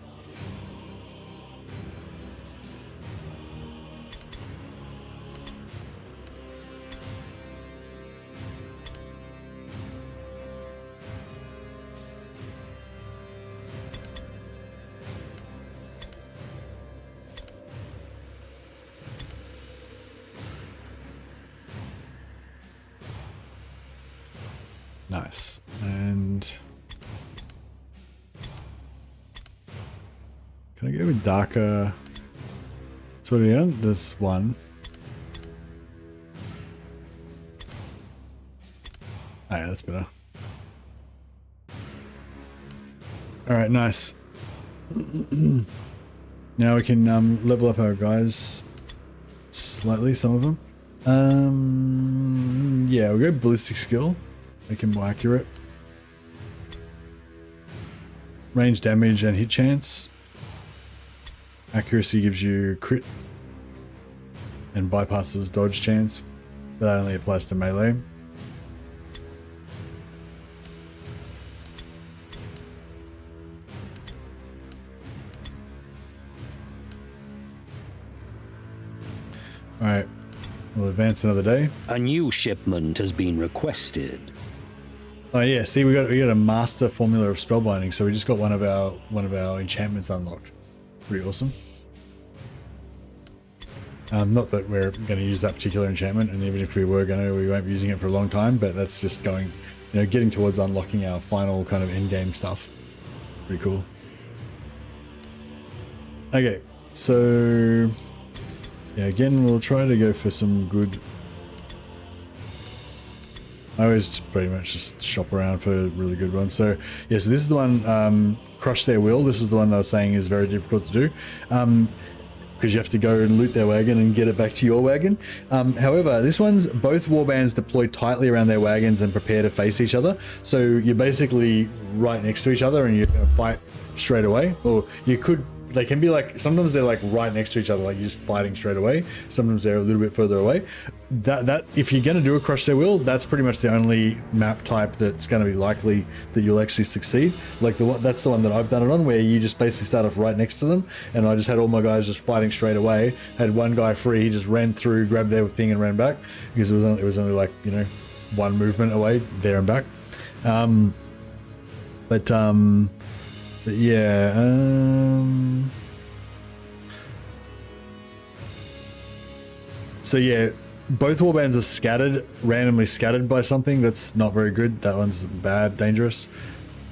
Nice. And can I go with darker? So yeah, there's one. Oh yeah, that's better. Alright, nice. Now we can level up our guys slightly, some of them. Yeah, we'll go ballistic skill. Make him more accurate. Range damage and hit chance. Accuracy gives you crit and bypasses dodge chance, but that only applies to melee. Alright, we'll advance another day. A new shipment has been requested. Oh yeah, see we got a master formula of spellbinding, so we just got one of our enchantments unlocked. Pretty awesome. Not that we're going to use that particular enchantment, and even if we were going to, we won't be using it for a long time, but that's just going, you know, getting towards unlocking our final kind of end game stuff. Pretty cool. Okay, so yeah, again we'll try to go for some good. I always pretty much just shop around for really good ones. So yeah, so this is the one, Crush Their Will. This is the one I was saying is very difficult to do, because you have to go and loot their wagon and get it back to your wagon. However, this one's both warbands deploy tightly around their wagons and prepare to face each other. So you're basically right next to each other and you're going to fight straight away. Or you could they can be like, sometimes they're like right next to each other, like you're just fighting straight away. Sometimes they're a little bit further away. That if you're going to do a Crush Their Will, that's pretty much the only map type that's going to be likely that you'll actually succeed. Like that's the one that I've done it on, where you just basically start off right next to them, and I just had all my guys just fighting straight away. Had one guy free, he just ran through, grabbed their thing and ran back, because it was only like, you know, one movement away there and back. But yeah, so yeah, both warbands are scattered, randomly scattered by something. That's not very good. That one's bad, dangerous.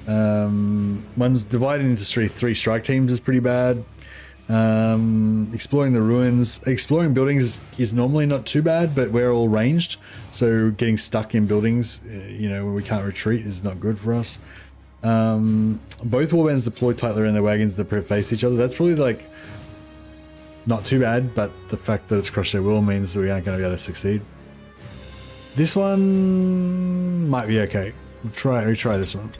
One's divided into three strike teams is pretty bad. Exploring the ruins, exploring buildings is normally not too bad, but we're all ranged, so getting stuck in buildings, you know, when we can't retreat is not good for us. Both warbands deploy tightly around their wagons that face each other. That's probably like not too bad, but the fact that it's Crush Their Will means that we aren't going to be able to succeed. This one might be okay. We'll try this one.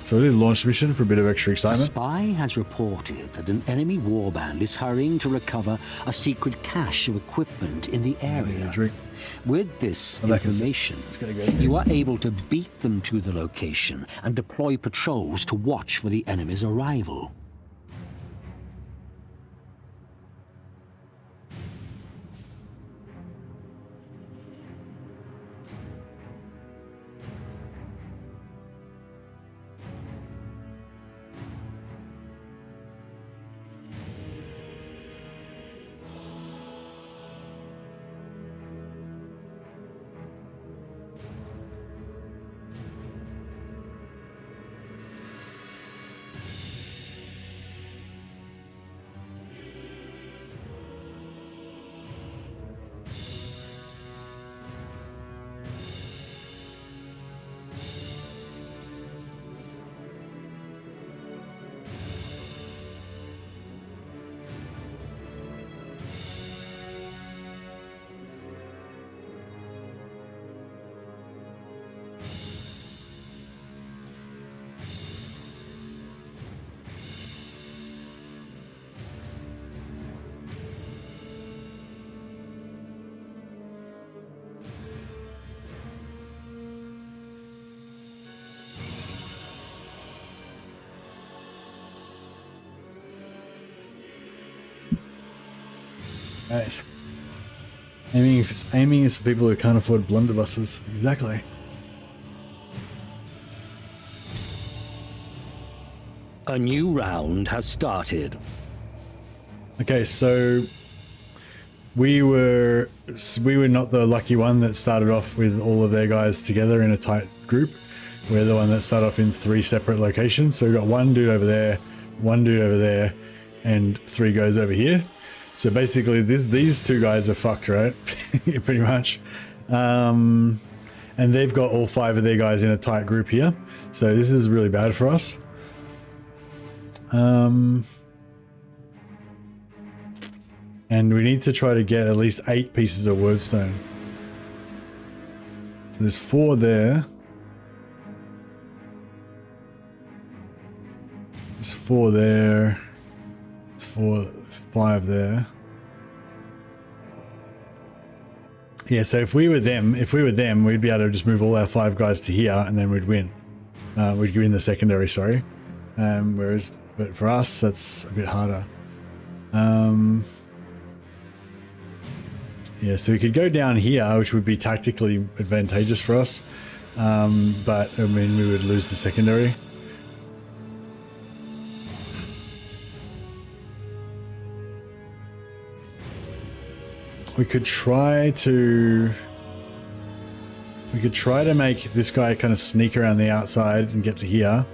So we'll do the launch mission for a bit of extra A excitement. spy has reported that an enemy warband is hurrying to recover a secret cache of equipment in the area. Drink. With this Oh, that can sit. information, It's gonna go. you are able to beat them to the location and deploy patrols to watch for the enemy's arrival. Right. Aiming is for people who can't afford blunderbusses. Exactly. A new round has started. Okay, so we were not the lucky one that started off with all of their guys together in a tight group. We're the one that started off in 3 separate locations. So we've got one dude over there, one dude over there, and 3 guys over here. So basically these 2 guys are fucked, right? Pretty much. And they've got all 5 of their guys in a tight group here. So this is really bad for us. And we need to try to get at least 8 pieces of wordstone. So there's 4 there. There's 4 there. There's 5 there. Yeah, so if we were them, we'd be able to just move all our 5 guys to here, and then we'd win. We'd win the secondary, sorry. But for us, that's a bit harder. Yeah, so we could go down here, which would be tactically advantageous for us. But I mean, we would lose the secondary. We could try to make this guy kind of sneak around the outside and get to here,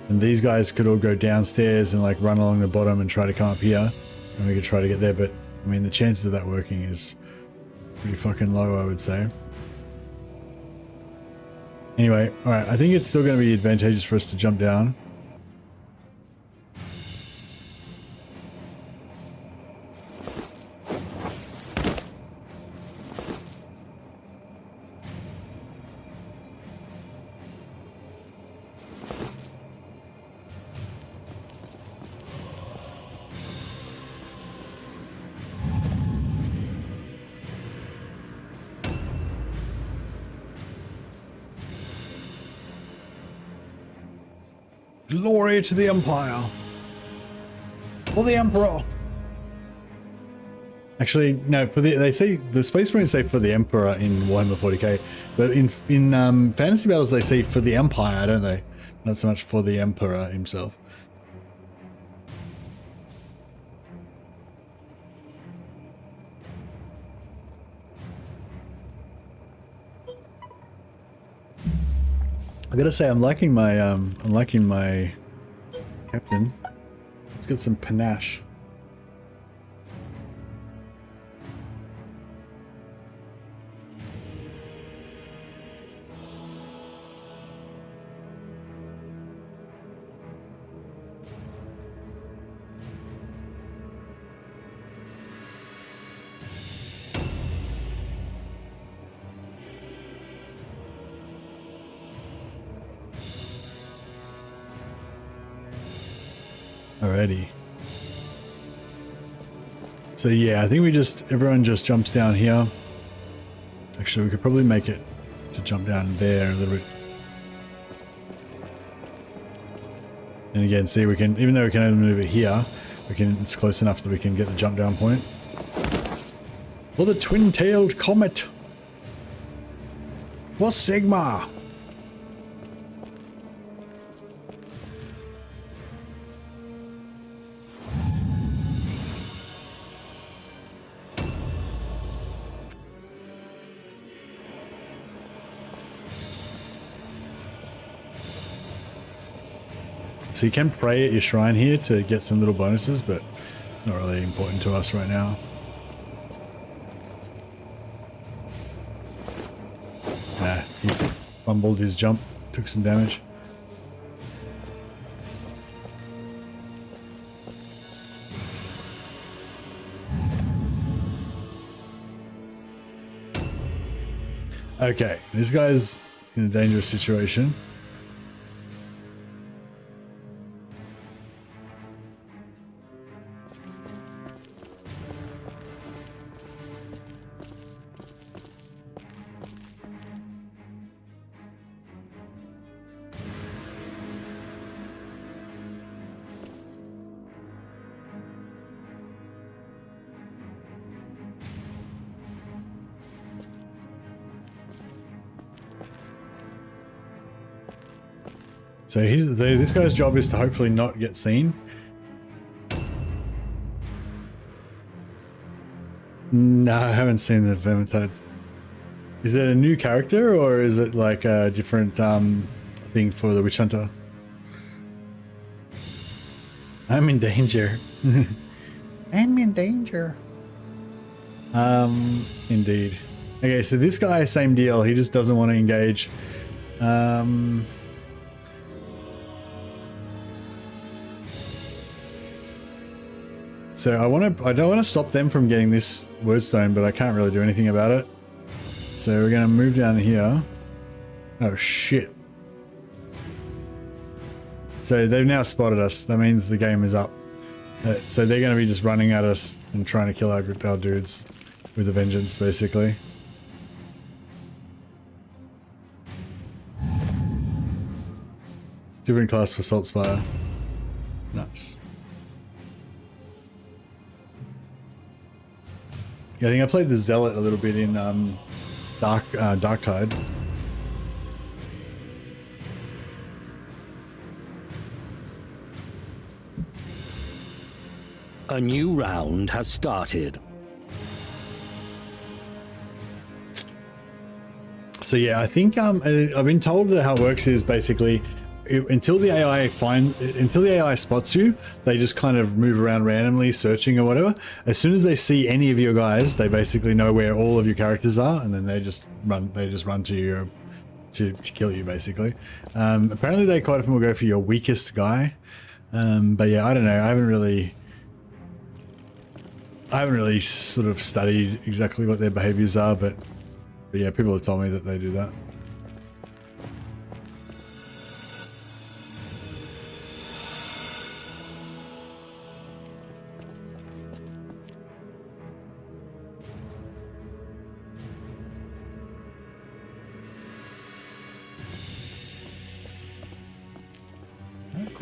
and these guys could all go downstairs and like run along the bottom and try to come up here, and we could try to get there. But I mean, the chances of that working is pretty fucking low, I would say. Anyway, all right, I think it's still going to be advantageous for us to jump down. Glory to the Empire. For the Emperor. Actually, no. They say the Space Marines say for the Emperor in Warhammer 40k, but in Fantasy Battles they say for the Empire, don't they? Not so much for the Emperor himself. I gotta say, I'm liking my captain. Let's get some panache. Alrighty. So yeah, I think everyone just jumps down here. Actually, we could probably make it to jump down there a little bit. And again, see, we can, even though we can only move it here, it's close enough that we can get the jump down point. For the twin-tailed comet. For Sigma. So you can pray at your shrine here to get some little bonuses, but not really important to us right now. Nah, he fumbled his jump, took some damage. Okay, this guy's in a dangerous situation. So this guy's job is to hopefully not get seen. No, I haven't seen the Vermintides. Is that a new character or is it like a different thing for the Witch Hunter? I'm in danger. I'm in danger. Indeed. Okay, so this guy, same deal. He just doesn't want to engage. So I don't want to stop them from getting this wordstone, but I can't really do anything about it. So we're going to move down here. Oh shit. So they've now spotted us. That means the game is up. So they're going to be just running at us and trying to kill our dudes with a vengeance, basically. Different class for Salt Spire. Nice. Yeah, I think I played the Zealot a little bit in Darktide. A new round has started. So yeah, I think I've been told that how it works is basically until the AI spots you, they just kind of move around randomly searching or whatever. As soon as they see any of your guys, they basically know where all of your characters are, and then they just run to you to kill you, basically. Apparently they quite often will go for your weakest guy. But yeah, I don't know. I haven't really sort of studied exactly what their behaviors are, but yeah, people have told me that they do that.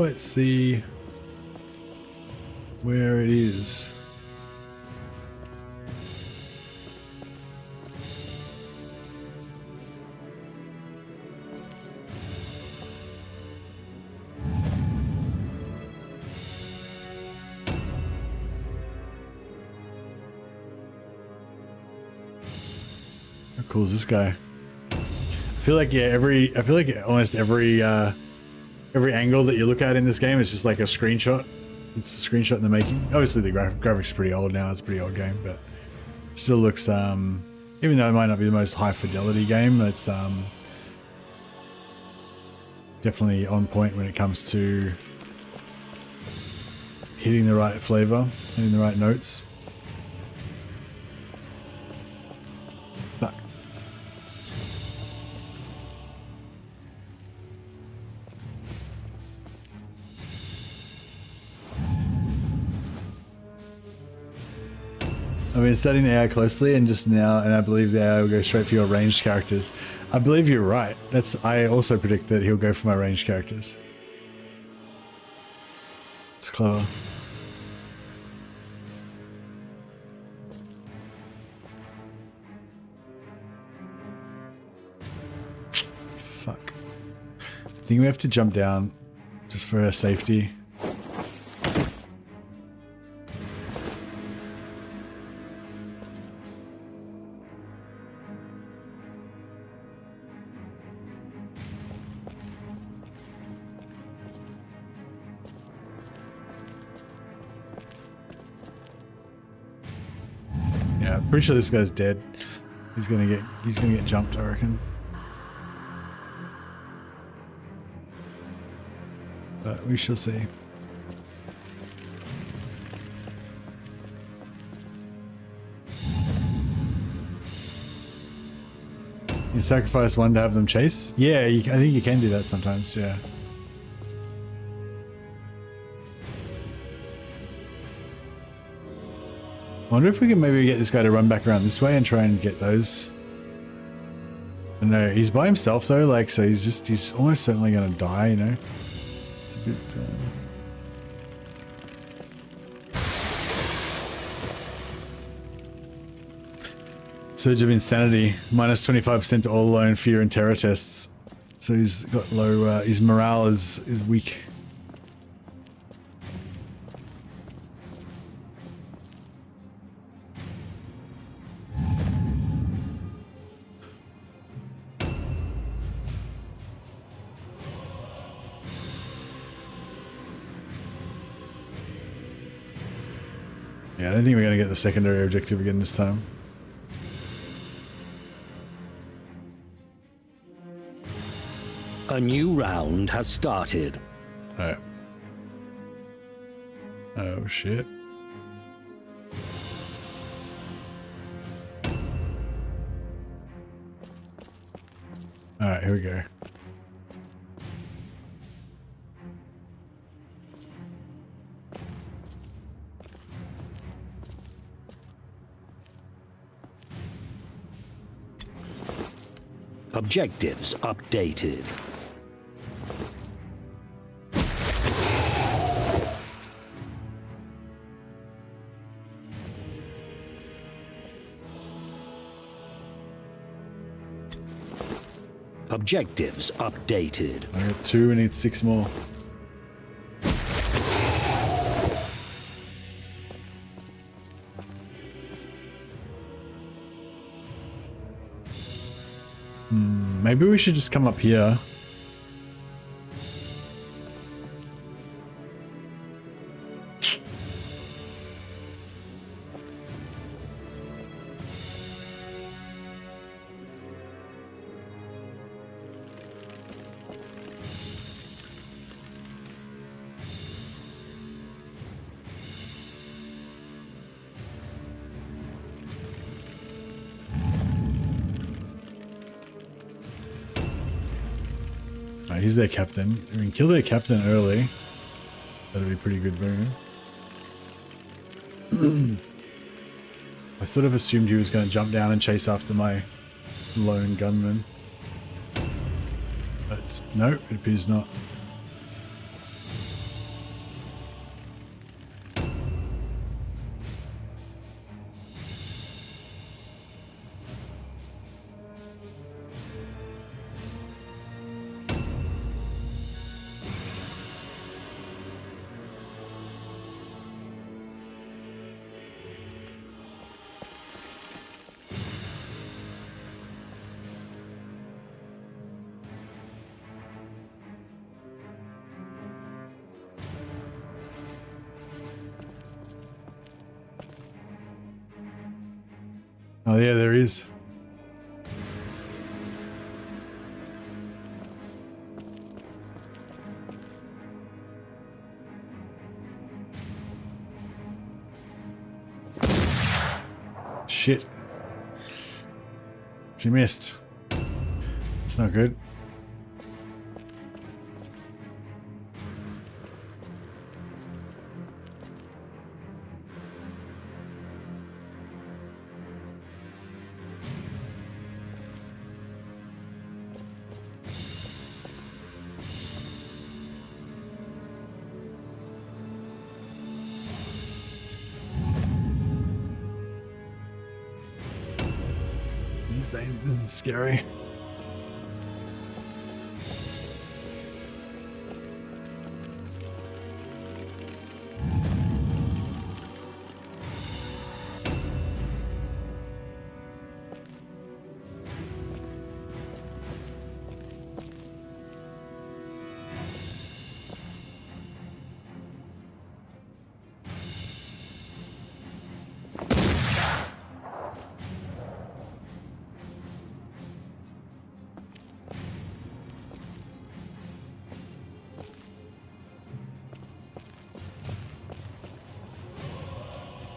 quite see where it is. How cool is this guy? I feel like almost every angle that you look at in this game is just like a screenshot. It's a screenshot in the making. Obviously the graphics are pretty old now, it's a pretty old game, but it still looks, even though it might not be the most high fidelity game, it's definitely on point when it comes to hitting the right flavor, hitting the right notes. Fuck. I've been studying the AI closely and just now, and I believe the AI will go straight for your ranged characters. I believe you're right. I also predict that he'll go for my ranged characters. It's clever. Fuck. I think we have to jump down just for our safety. Pretty sure this guy's dead. He's gonna get jumped, I reckon. But we shall see. You sacrifice one to have them chase? Yeah, I think you can do that sometimes, yeah. I wonder if we can maybe get this guy to run back around this way and try and get those. I don't know, he's by himself though, like, so he's almost certainly gonna die, you know? It's a bit, Surge of Insanity, minus 25% to all alone, fear and terror tests. So he's got low, his morale is weak. Yeah, I don't think we're going to get the secondary objective again this time. A new round has started. Alright. Oh shit. Alright, here we go. Objectives updated. Objectives updated. I got 2, we need 6 more. Maybe we should just come up here. He's their captain. I mean, kill their captain early. That'd be a pretty good move. I sort of assumed he was going to jump down and chase after my lone gunman. But no, it appears not. Oh yeah, there is. Shit. She missed. It's not good. This is scary.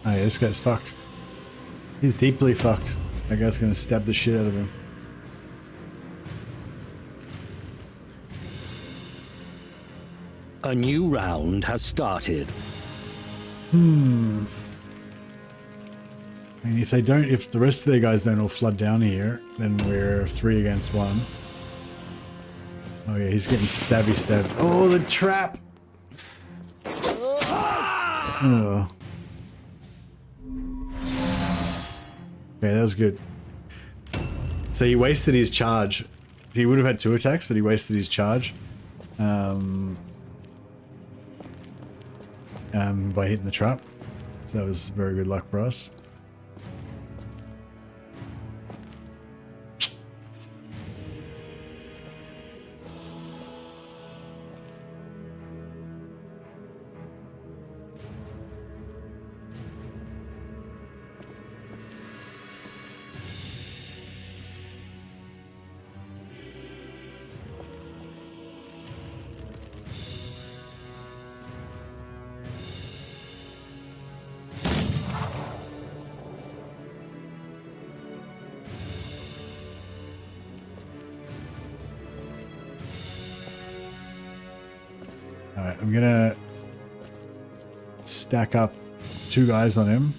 Oh yeah, this guy's fucked. He's deeply fucked. That guy's gonna stab the shit out of him. A new round has started. I mean, if the rest of their guys don't all flood down here, then we're 3 against 1. Oh yeah, he's getting stabbed. Oh, the trap! Oh. Okay, that was good. So he wasted his charge. He would have had 2 attacks, but he wasted his charge. By hitting the trap. So that was very good luck for us. Alright, I'm gonna stack up 2 guys on him.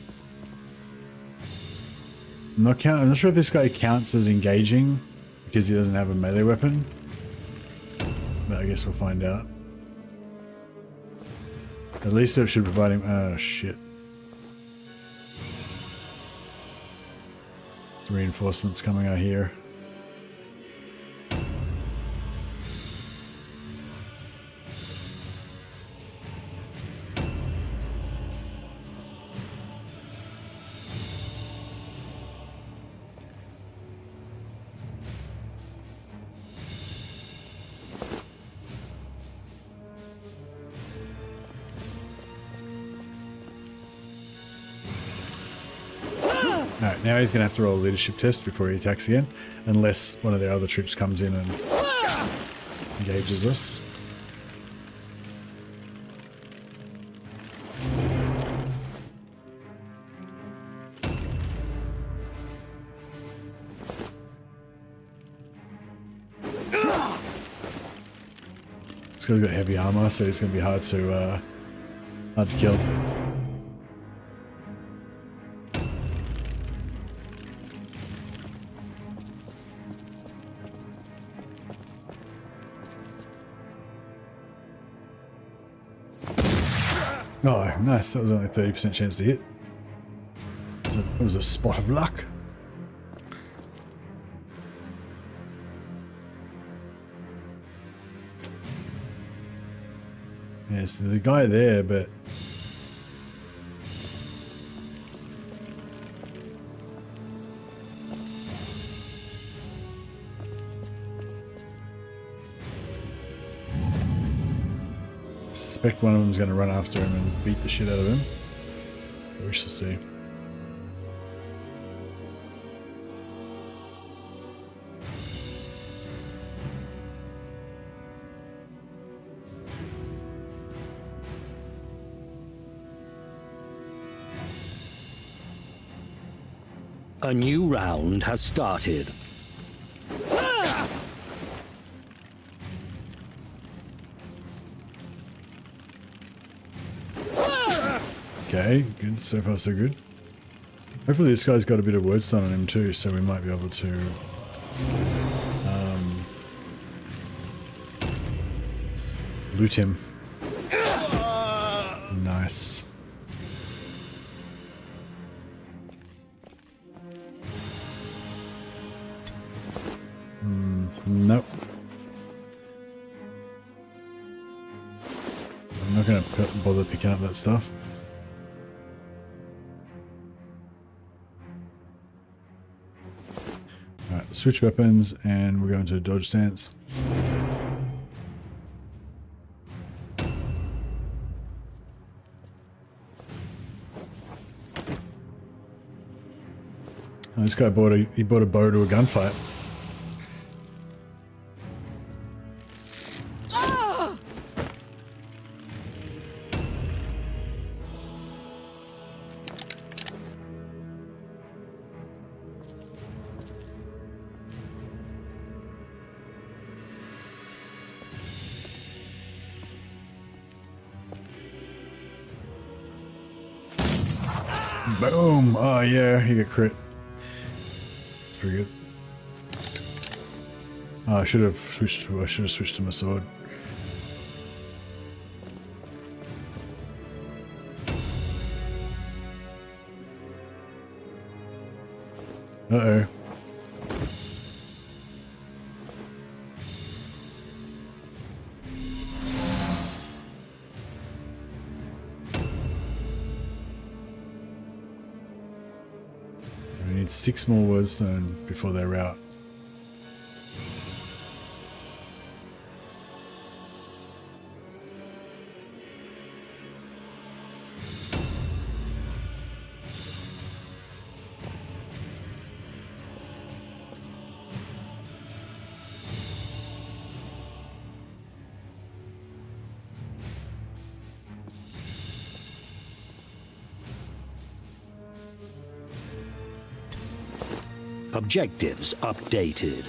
I'm not sure if this guy counts as engaging because he doesn't have a melee weapon. But I guess we'll find out. At least it should provide him. Oh shit. Reinforcements coming out here. Alright, now he's going to have to roll a leadership test before he attacks again, unless one of their other troops comes in and engages us. This guy's got heavy armor, so he's going to be hard to kill. Oh, nice. That was only a 30% chance to hit. It was a spot of luck. Yes, there's a guy there, but... I suspect one of them's going to run after him and beat the shit out of him. We shall see. A new round has started. Okay, good. So far, so good. Hopefully this guy's got a bit of wordstone on him too, so we might be able to loot him. Nice. Nope. I'm not going to bother picking up that stuff. Alright, switch weapons and we're going to dodge stance. Oh, this guy bought a bow to a gunfight. Boom! Oh yeah, he got crit. That's pretty good. Oh, I should have switched to my sword. Uh-oh. We need 6 more wordstone before they're out. Objectives updated.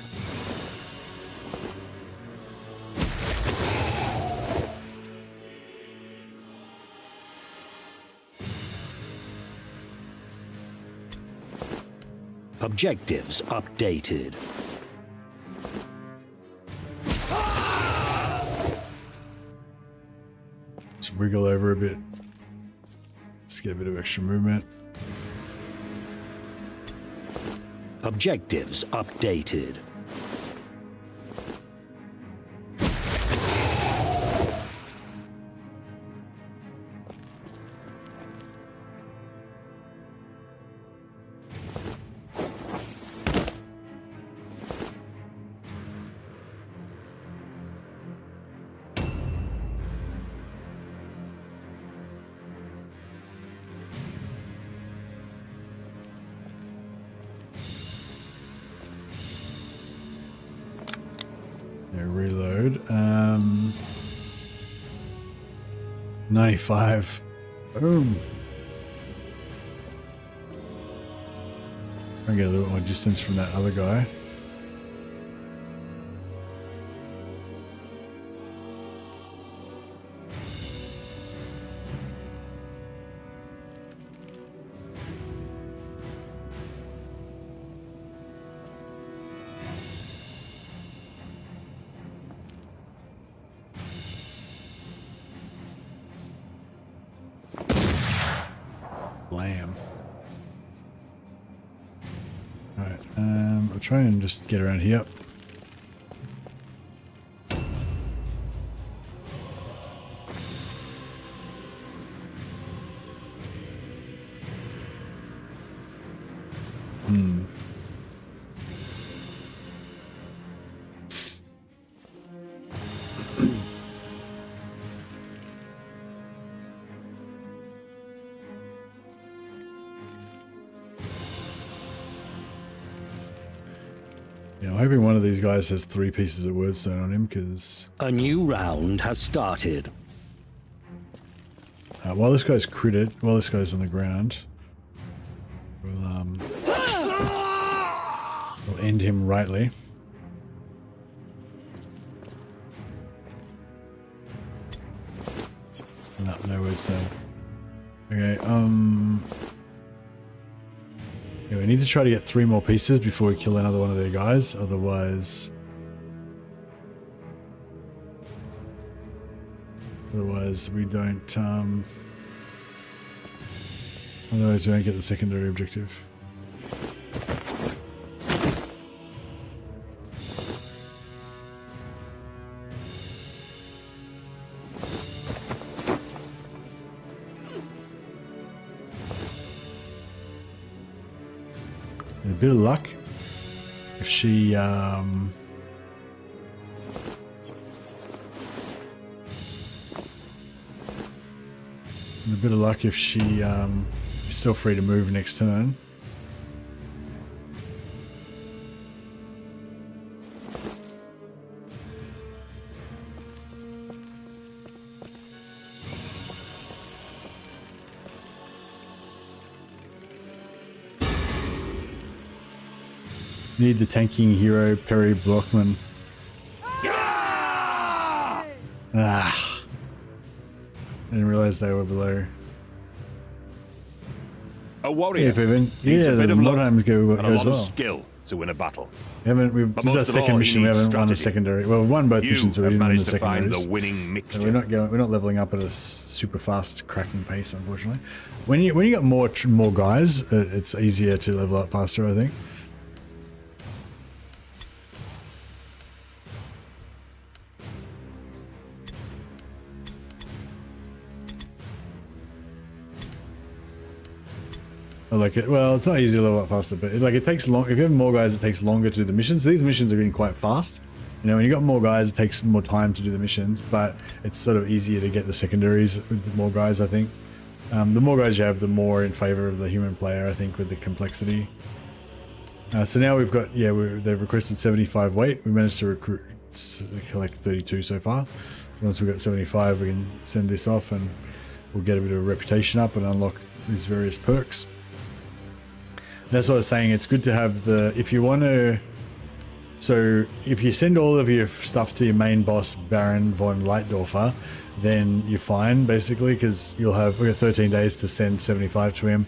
Objectives updated. Just wiggle over a bit. Just get a bit of extra movement. Objectives updated. Reload. 95. Boom. I get a little bit more distance from that other guy. Blam. Alright, I'll try and just get around here. Yeah, I'm hoping one of these guys has 3 pieces of wordstone on him, because A new round has started. while this guy's critted, while this guy's on the ground, we'll end him rightly. No words there. Okay, yeah, we need to try to get 3 more pieces before we kill another one of their guys, otherwise we don't otherwise we don't get the secondary objective. A bit of luck if she a bit of luck if she is still free to move next turn. Need the tanking hero Perry Blockman. Ah! I didn't realize they were below. A warrior. Yeah, Pippin. Needs Yeah, a bit the of luck Mordheims go and a as lot well. of skill to win a battle. This is our most of second all, mission. he We needs haven't won a strategy. secondary. Well, we won both You missions, but we have didn't win the managed to find secondaries. the winning So mixture. we're not leveling up at a super fast cracking pace, unfortunately. When you got more guys, it's easier to level up faster, I think. Like it, well, it's not easy to level up faster, but it takes long. If you have more guys, it takes longer to do the missions. These missions are getting quite fast. You know, when you got more guys, it takes more time to do the missions, but it's sort of easier to get the secondaries with more guys, I think. The more guys you have, the more in favor of the human player, I think, with the complexity. So now we've got, they've requested 75 weight. We managed to collect 32 so far. So once we've got 75, we can send this off and we'll get a bit of a reputation up and unlock these various perks. That's what I was saying. It's good to have if you want to, so if you send all of your stuff to your main boss, Baron von Leitdorfer, then you're fine, basically, because we got 13 days to send 75 to him.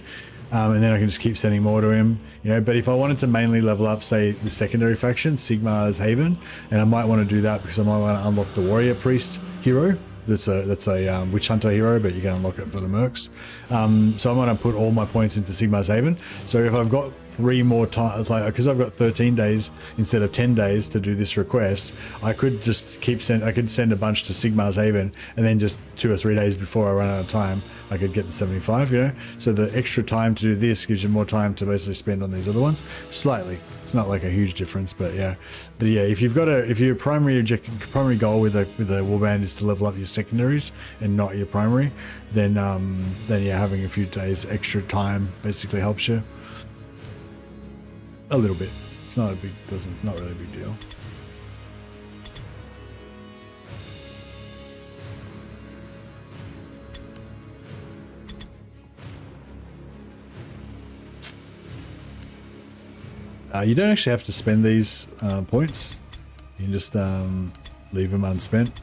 And then I can just keep sending more to him, you know. But if I wanted to mainly level up, say, the secondary faction, Sigmar's Haven, and I might want to do that because I might want to unlock the Warrior Priest hero. That's a Witch Hunter hero, but you can unlock it for the Mercs. So I'm going to put all my points into Sigmar's Haven. So if I've got 3 more times, because I've got 13 days instead of 10 days to do this request, I could just I could send a bunch to Sigmar's Haven, and then just 2 or 3 days before I run out of time, I could get the 75, you know. So the extra time to do this gives you more time to basically spend on these other ones. Slightly, it's not like a huge difference, but yeah. If you've got if your primary goal with a warband is to level up your secondaries and not your primary, then yeah, having a few days extra time basically helps you a little bit. It's not not really a big deal. You don't actually have to spend these points. You can just leave them unspent.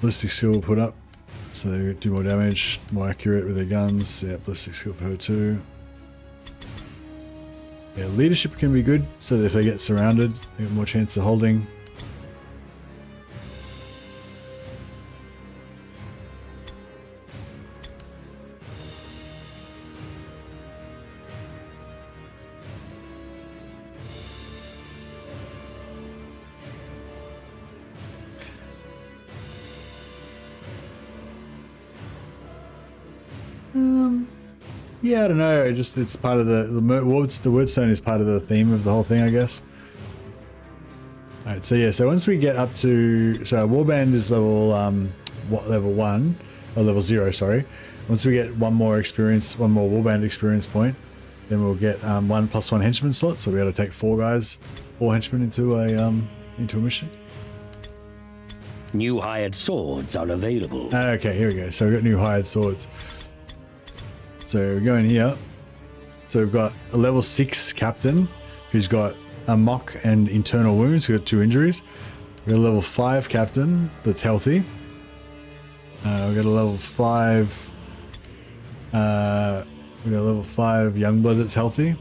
Ballistic skill will put up, so they do more damage, more accurate with their guns. Yeah, ballistic skill for her too. Yeah, leadership can be good, so that if they get surrounded, they have more chance of holding. Yeah, I don't know. It's part of the wordstone is part of the theme of the whole thing, I guess. All right, so yeah, so once we get up to, so our warband is level 1 or level 0, sorry. Once we get one more warband experience point, then we'll get 1+1 henchman slot. So we'll be able to take 4 henchmen into a mission. New hired swords are available. Okay, here we go. So we've got new hired swords. So we go in here, So we've got a level 6 captain who's got a mock and internal wounds, who's got 2 injuries. We've got a level 5 captain that's healthy. We've got a level 5 youngblood that's healthy.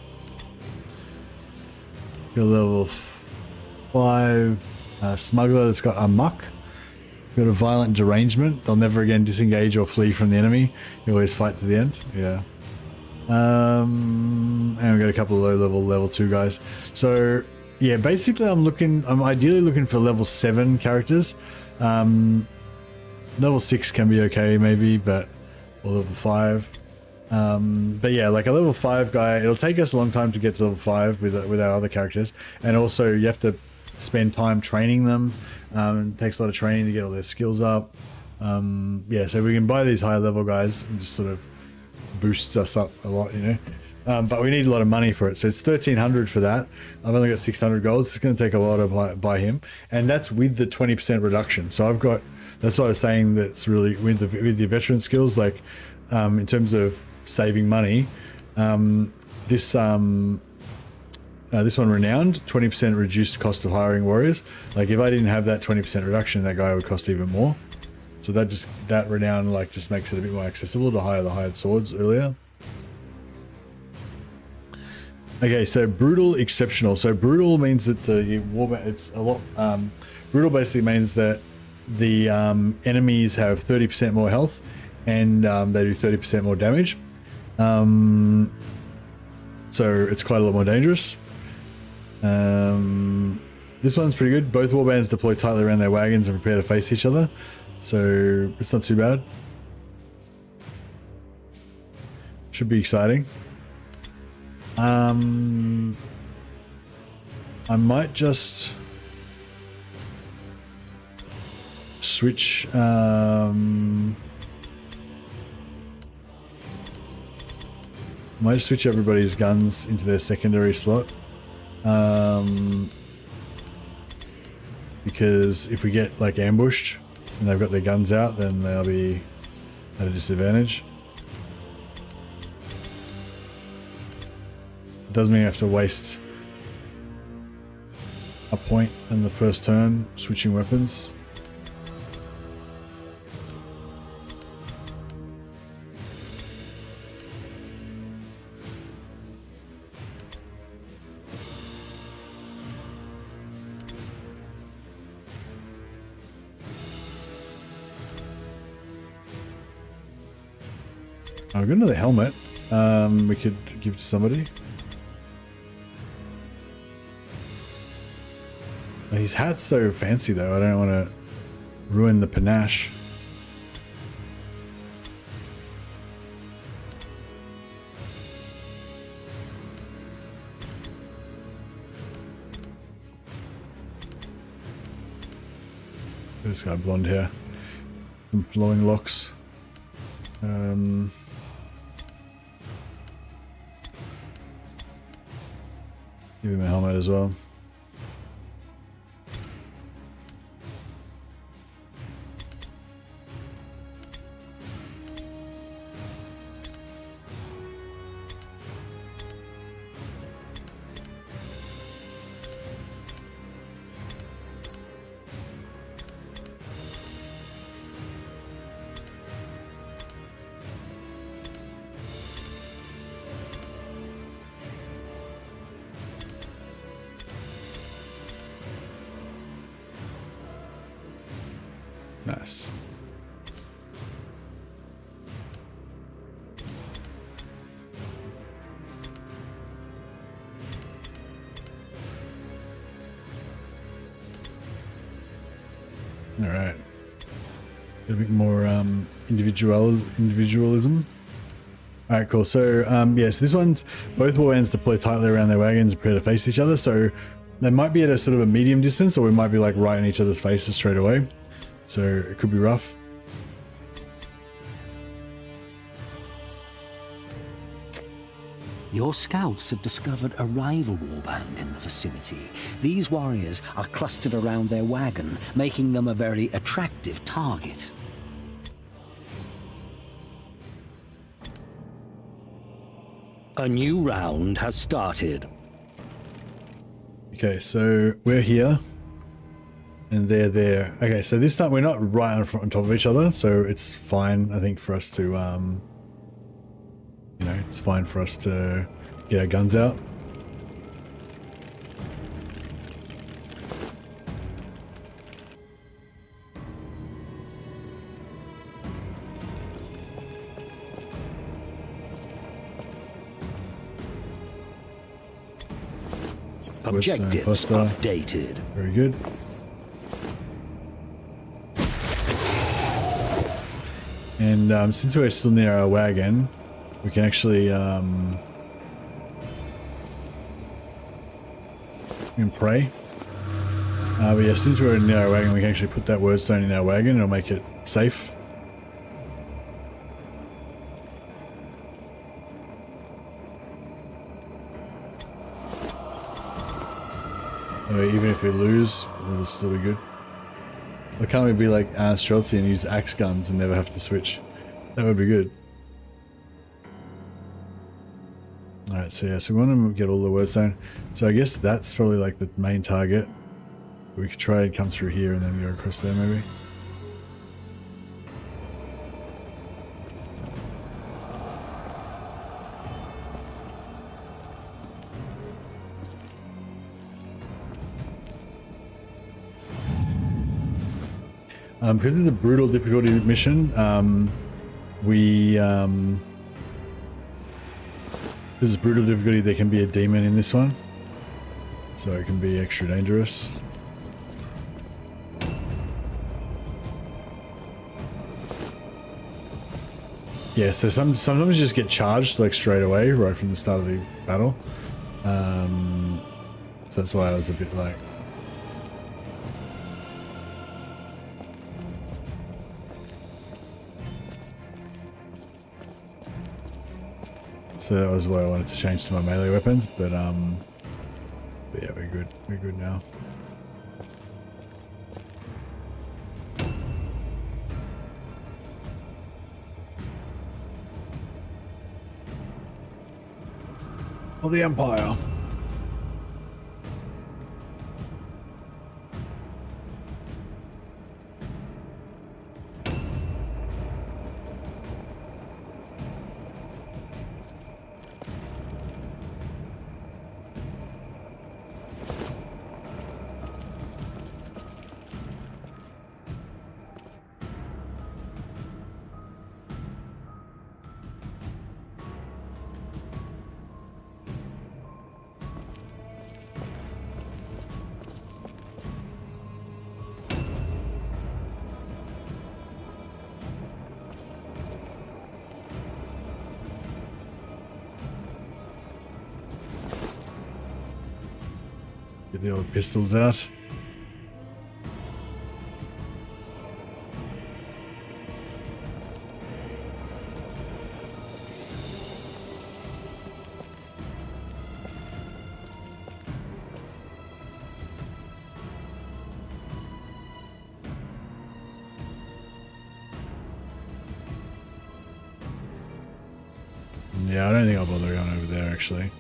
We've got a level 5 smuggler that's got a muck. We've got a violent derangement. They'll never again disengage or flee from the enemy. You always fight to the end. Yeah. And we've got a couple of low level 2 guys. So yeah, basically I'm ideally looking for level 7 characters. Level 6 can be okay maybe, or level 5. But yeah, like a level 5 guy, it'll take us a long time to get to level 5 with our other characters. And also you have to spend time training them. It takes a lot of training to get all their skills up. Yeah, so we can buy these higher level guys and just sort of boosts us up a lot, you know. But we need a lot of money for it, so it's 1,300 for that. I've only got 600 gold. It's going to take a lot to buy him, and that's with the 20% reduction. So I've got, that's what I was saying, that's really with the veteran skills, like in terms of saving money. This one renowned, 20% reduced cost of hiring warriors. Like if I didn't have that 20% reduction, that guy would cost even more. So that renown like just makes it a bit more accessible to hire the hired swords earlier. Okay, so brutal exceptional. So brutal means that the warband, it's a lot. Brutal basically means that the enemies have 30% more health, and they do 30% more damage. So it's quite a lot more dangerous. This one's pretty good. Both warbands deploy tightly around their wagons and prepare to face each other. So it's not too bad. Should be exciting. I might just switch everybody's guns into their secondary slot. Because if we get like ambushed and they've got their guns out, then they'll be at a disadvantage. It does mean you have to waste a point in the first turn switching weapons. I've got another helmet we could give to somebody. His hat's so fancy though, I don't want to ruin the panache. This guy blonde hair, some flowing locks. Give him a helmet as well. Nice. All right. A bit more individualism. All right, cool. So yes, this one's both warbands deploy tightly around their wagons and prepare to face each other. So they might be at a sort of a medium distance, or we might be like right in each other's faces straight away. So it could be rough. Your scouts have discovered a rival warband in the vicinity. These warriors are clustered around their wagon, making them a very attractive target. A new round has started. Okay, so we're here. And they're there. Okay, so this time we're not right on top of each other, so it's fine, I think, for us to, you know, it's fine for us to get our guns out. Objectives updated. Very good. And since we're still near our wagon, we can actually we can pray. But yeah, since we're near our wagon, we can actually put that wordstone in our wagon. It'll make it safe. Even if we lose, it'll still be good. Why can't we be like Streltsy and use axe guns and never have to switch? That would be good. Alright, so yeah, so we want to get all the wordstone. So I guess that's probably like the main target. We could try and come through here and then go across there maybe. Because it's a brutal difficulty mission, this is brutal difficulty, there can be a demon in this one. So it can be extra dangerous. Yeah, so sometimes you just get charged like straight away, right from the start of the battle. So that's why I was a bit like... So that was why I wanted to change to my melee weapons, but yeah, we're good. We're good now. For the Empire. Get the old pistols out. Yeah, I don't think I'll bother going over there actually.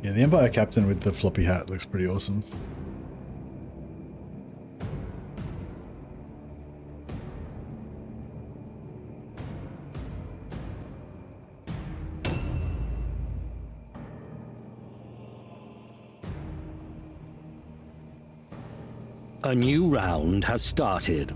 Yeah, the Empire Captain with the floppy hat looks pretty awesome. A new round has started.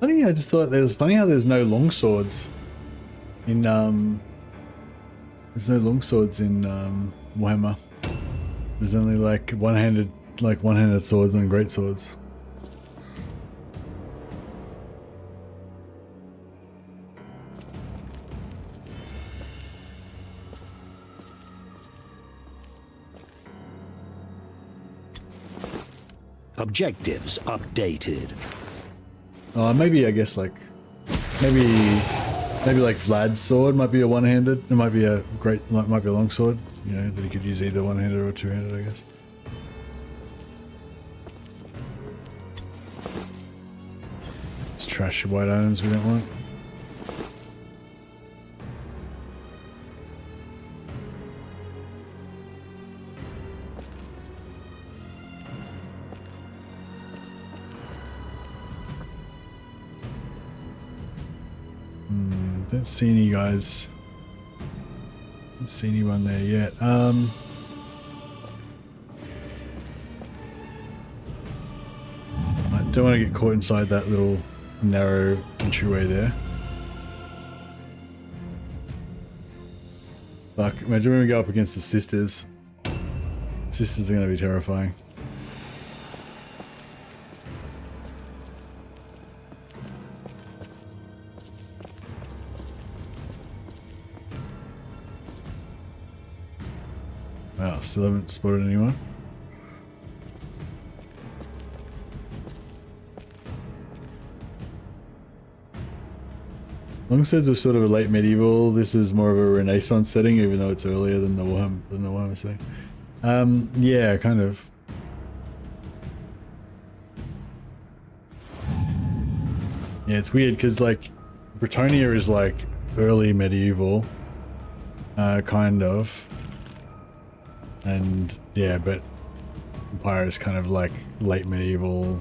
Funny, I just thought it was funny how there's no long swords in there's no long swords in Warhammer. There's only like one-handed swords and great swords. Objectives updated. Maybe I guess like maybe like Vlad's sword might be a one-handed. It might be a might be a long sword. You know, that he could use either one-handed or two-handed, I guess. Just trash your white items we don't want. Don't see any guys. Don't see anyone there yet. I don't want to get caught inside that little narrow entryway there. Fuck, imagine when we go up against the sisters. Sisters are going to be terrifying. Wow, still haven't spotted anyone. Longswords were sort of a late medieval. This is more of a Renaissance setting, even though it's earlier than the Warhammer setting. Yeah, kind of. Yeah, it's weird because like Bretonia is like early medieval, kind of. And yeah, but Empire is kind of like late medieval.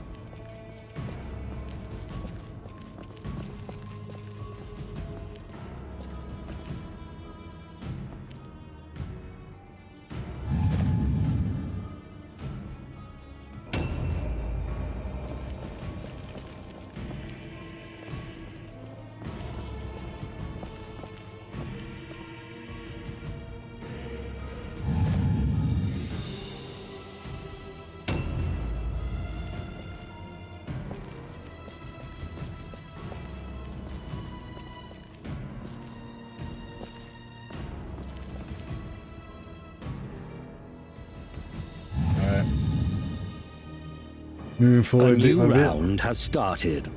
Moving forward, a new round has started.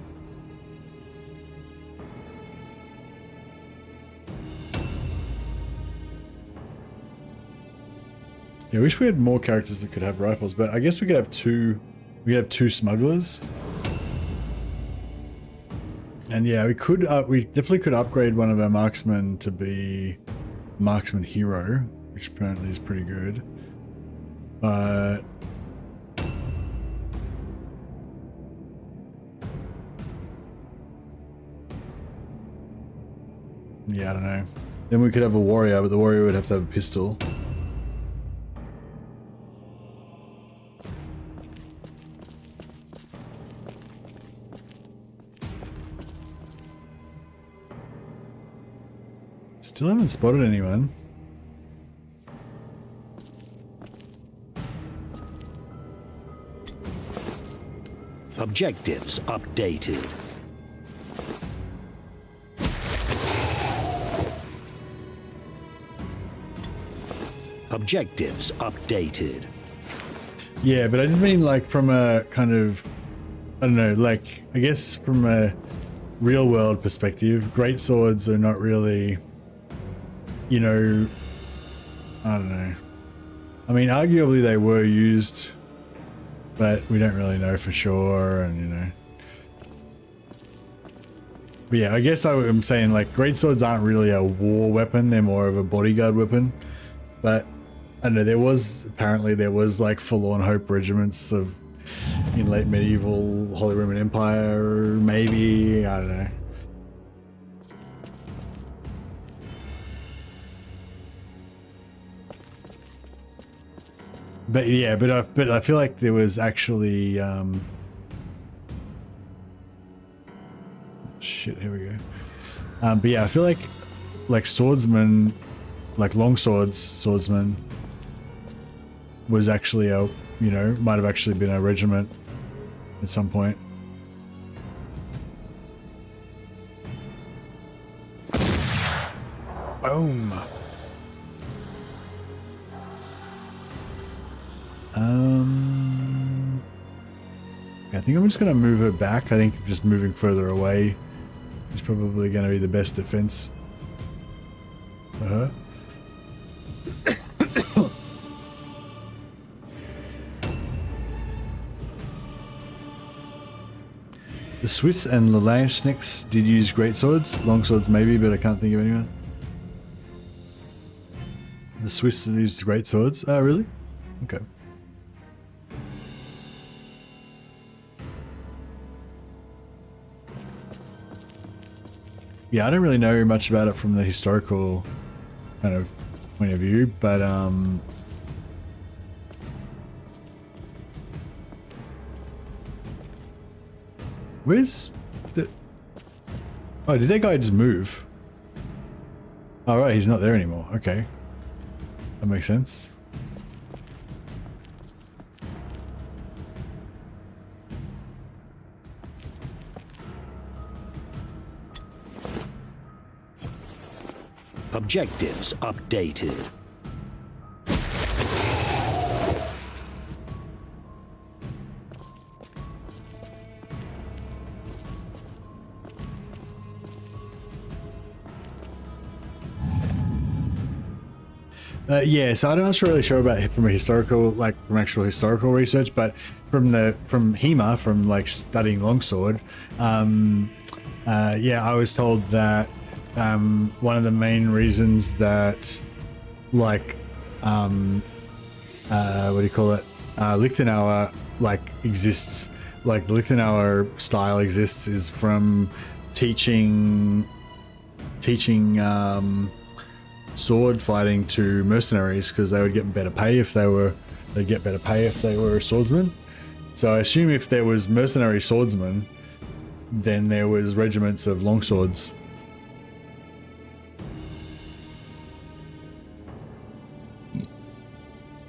Yeah, I wish we had more characters that could have rifles, but I guess we could have two. We could have two smugglers. And yeah, we could. We definitely could upgrade one of our marksmen to be marksman hero, which apparently is pretty good. But yeah, I don't know. Then we could have a warrior, but the warrior would have to have a pistol. Still haven't spotted anyone. Objectives updated. Objectives updated. Yeah, but I just mean like from a kind of, I don't know, like I guess from a real world perspective, great swords are not really, you know, I don't know. I mean, arguably they were used, but we don't really know for sure, and you know. But yeah, I guess I'm saying like great swords aren't really a war weapon, they're more of a bodyguard weapon. But I don't know, apparently there was like forlorn hope regiments of in late medieval Holy Roman Empire, maybe, I don't know. But yeah, but I feel like there was actually Shit, here we go. But yeah, I feel like swordsman, like swordsman was actually a, you know, might have actually been a regiment at some point. Boom. I think I'm just going to move her back. I think just moving further away is probably going to be the best defense for her. The Swiss and the Landsknechts did use great swords. Long swords maybe, but I can't think of anyone. The Swiss used great swords. Oh, really? Okay. Yeah, I don't really know much about it from the historical kind of point of view, but where's the... Oh, did that guy just move? All right, he's not there anymore. Okay. That makes sense. Objectives updated. Yeah, so I'm not really sure about it from a historical, like from actual historical research, but from HEMA, from like studying longsword, yeah, I was told that one of the main reasons that, like, what do you call it? Lichtenauer like exists, like the Lichtenauer style exists, is from teaching sword fighting to mercenaries, because they would get better pay if they were swordsmen. So I assume if there was mercenary swordsmen, then there was regiments of longswords.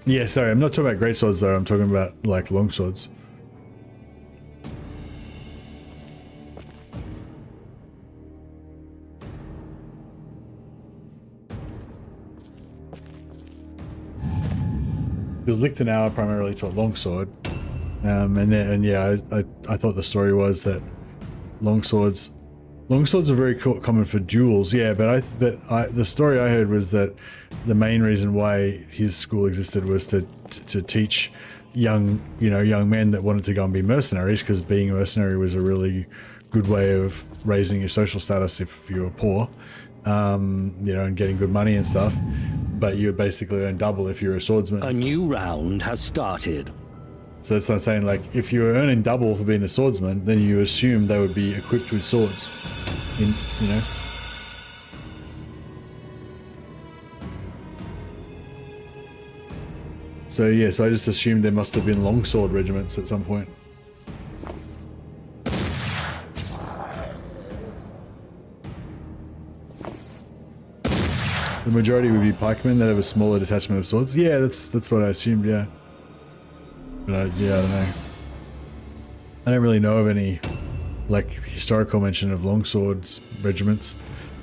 Yeah, sorry, I'm not talking about great swords though, I'm talking about like longswords. Because Lichtenauer primarily taught longsword, and yeah, I thought the story was that longswords are very common for duels. Yeah, but the story I heard was that the main reason why his school existed was to teach young men that wanted to go and be mercenaries, because being a mercenary was a really good way of raising your social status if you were poor, and getting good money and stuff. But you would basically earn double if you're a swordsman. A new round has started. So that's what I'm saying, like, if you were earning double for being a swordsman, then you assume they would be equipped with swords. So yeah, so I just assumed there must have been longsword regiments at some point. The majority would be pikemen that have a smaller detachment of swords. Yeah, that's what I assumed, yeah. But yeah, I don't know. I don't really know of any, like, historical mention of longswords regiments.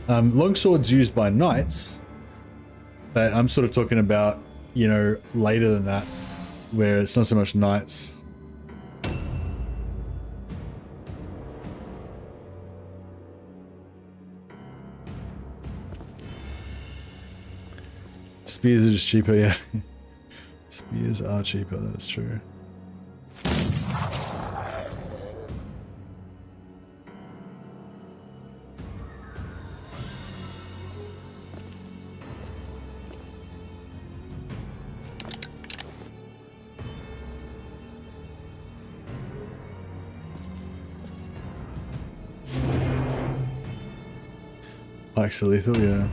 Longswords used by knights, but I'm sort of talking about, later than that, where it's not so much knights. Spears are just cheaper, yeah. Spears are cheaper, that's true. Pikes are lethal, yeah.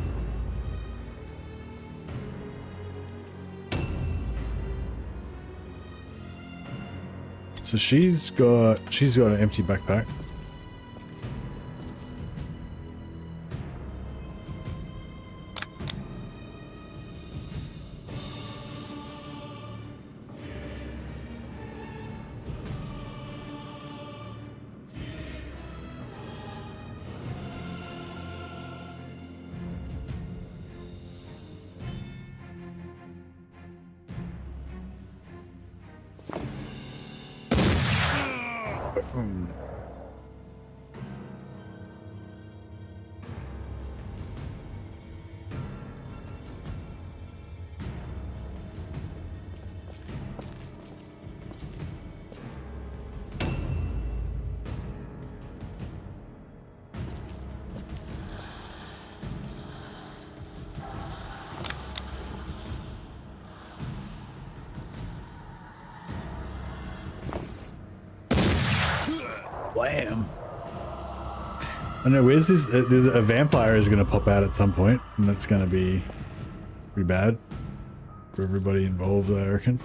So she's got an empty backpack. Wham! I know, where's this? There's a vampire is going to pop out at some point, and that's going to be pretty bad for everybody involved, I reckon.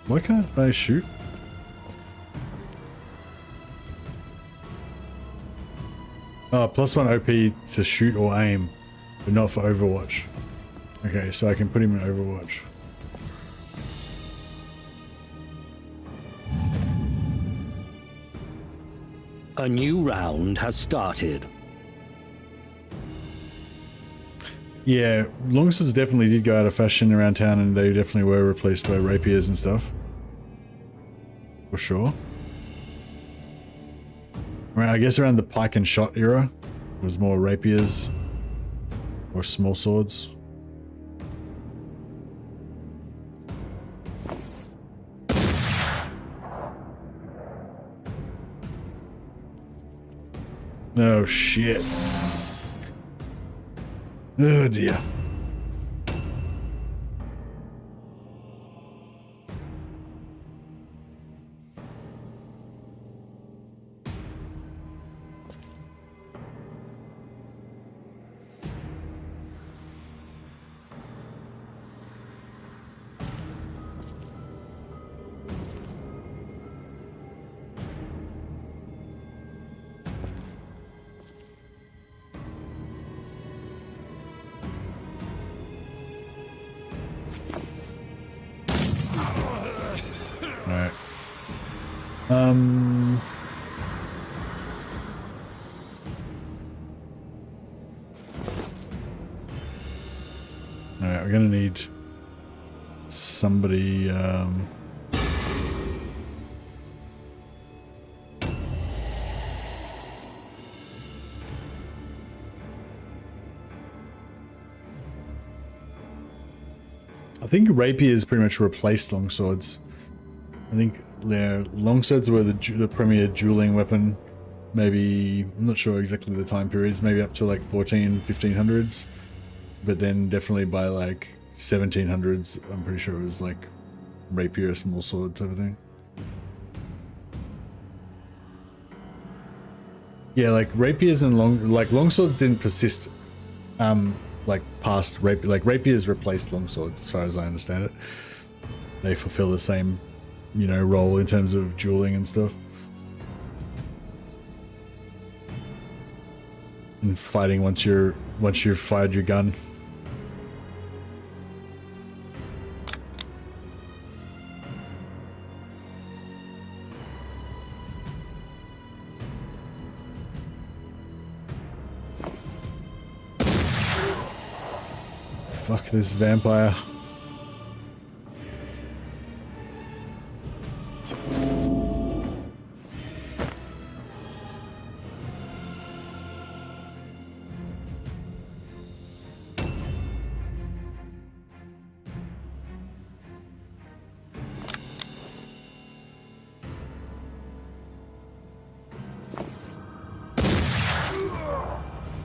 Why can't I shoot? Oh, +1 OP to shoot or aim, but not for Overwatch. Okay, so I can put him in Overwatch. A new round has started. Yeah, longswords definitely did go out of fashion around town, and they definitely were replaced by rapiers and stuff. For sure. I guess around the pike and shot era, it was more rapiers or small swords. Oh shit. Oh dear. Alright. Alright, we're gonna need somebody, I think rapiers pretty much replaced longswords. I think their longswords were the premier dueling weapon. Maybe, I'm not sure exactly the time periods, maybe up to like 1500s. But then definitely by like 1700s, I'm pretty sure it was like rapier, small sword type of thing. Yeah, like rapiers and longswords didn't persist like past rapiers replaced longswords as far as I understand it. They fulfill the same, you know, role in terms of dueling and stuff. And fighting once you've fired your gun. Fuck this vampire.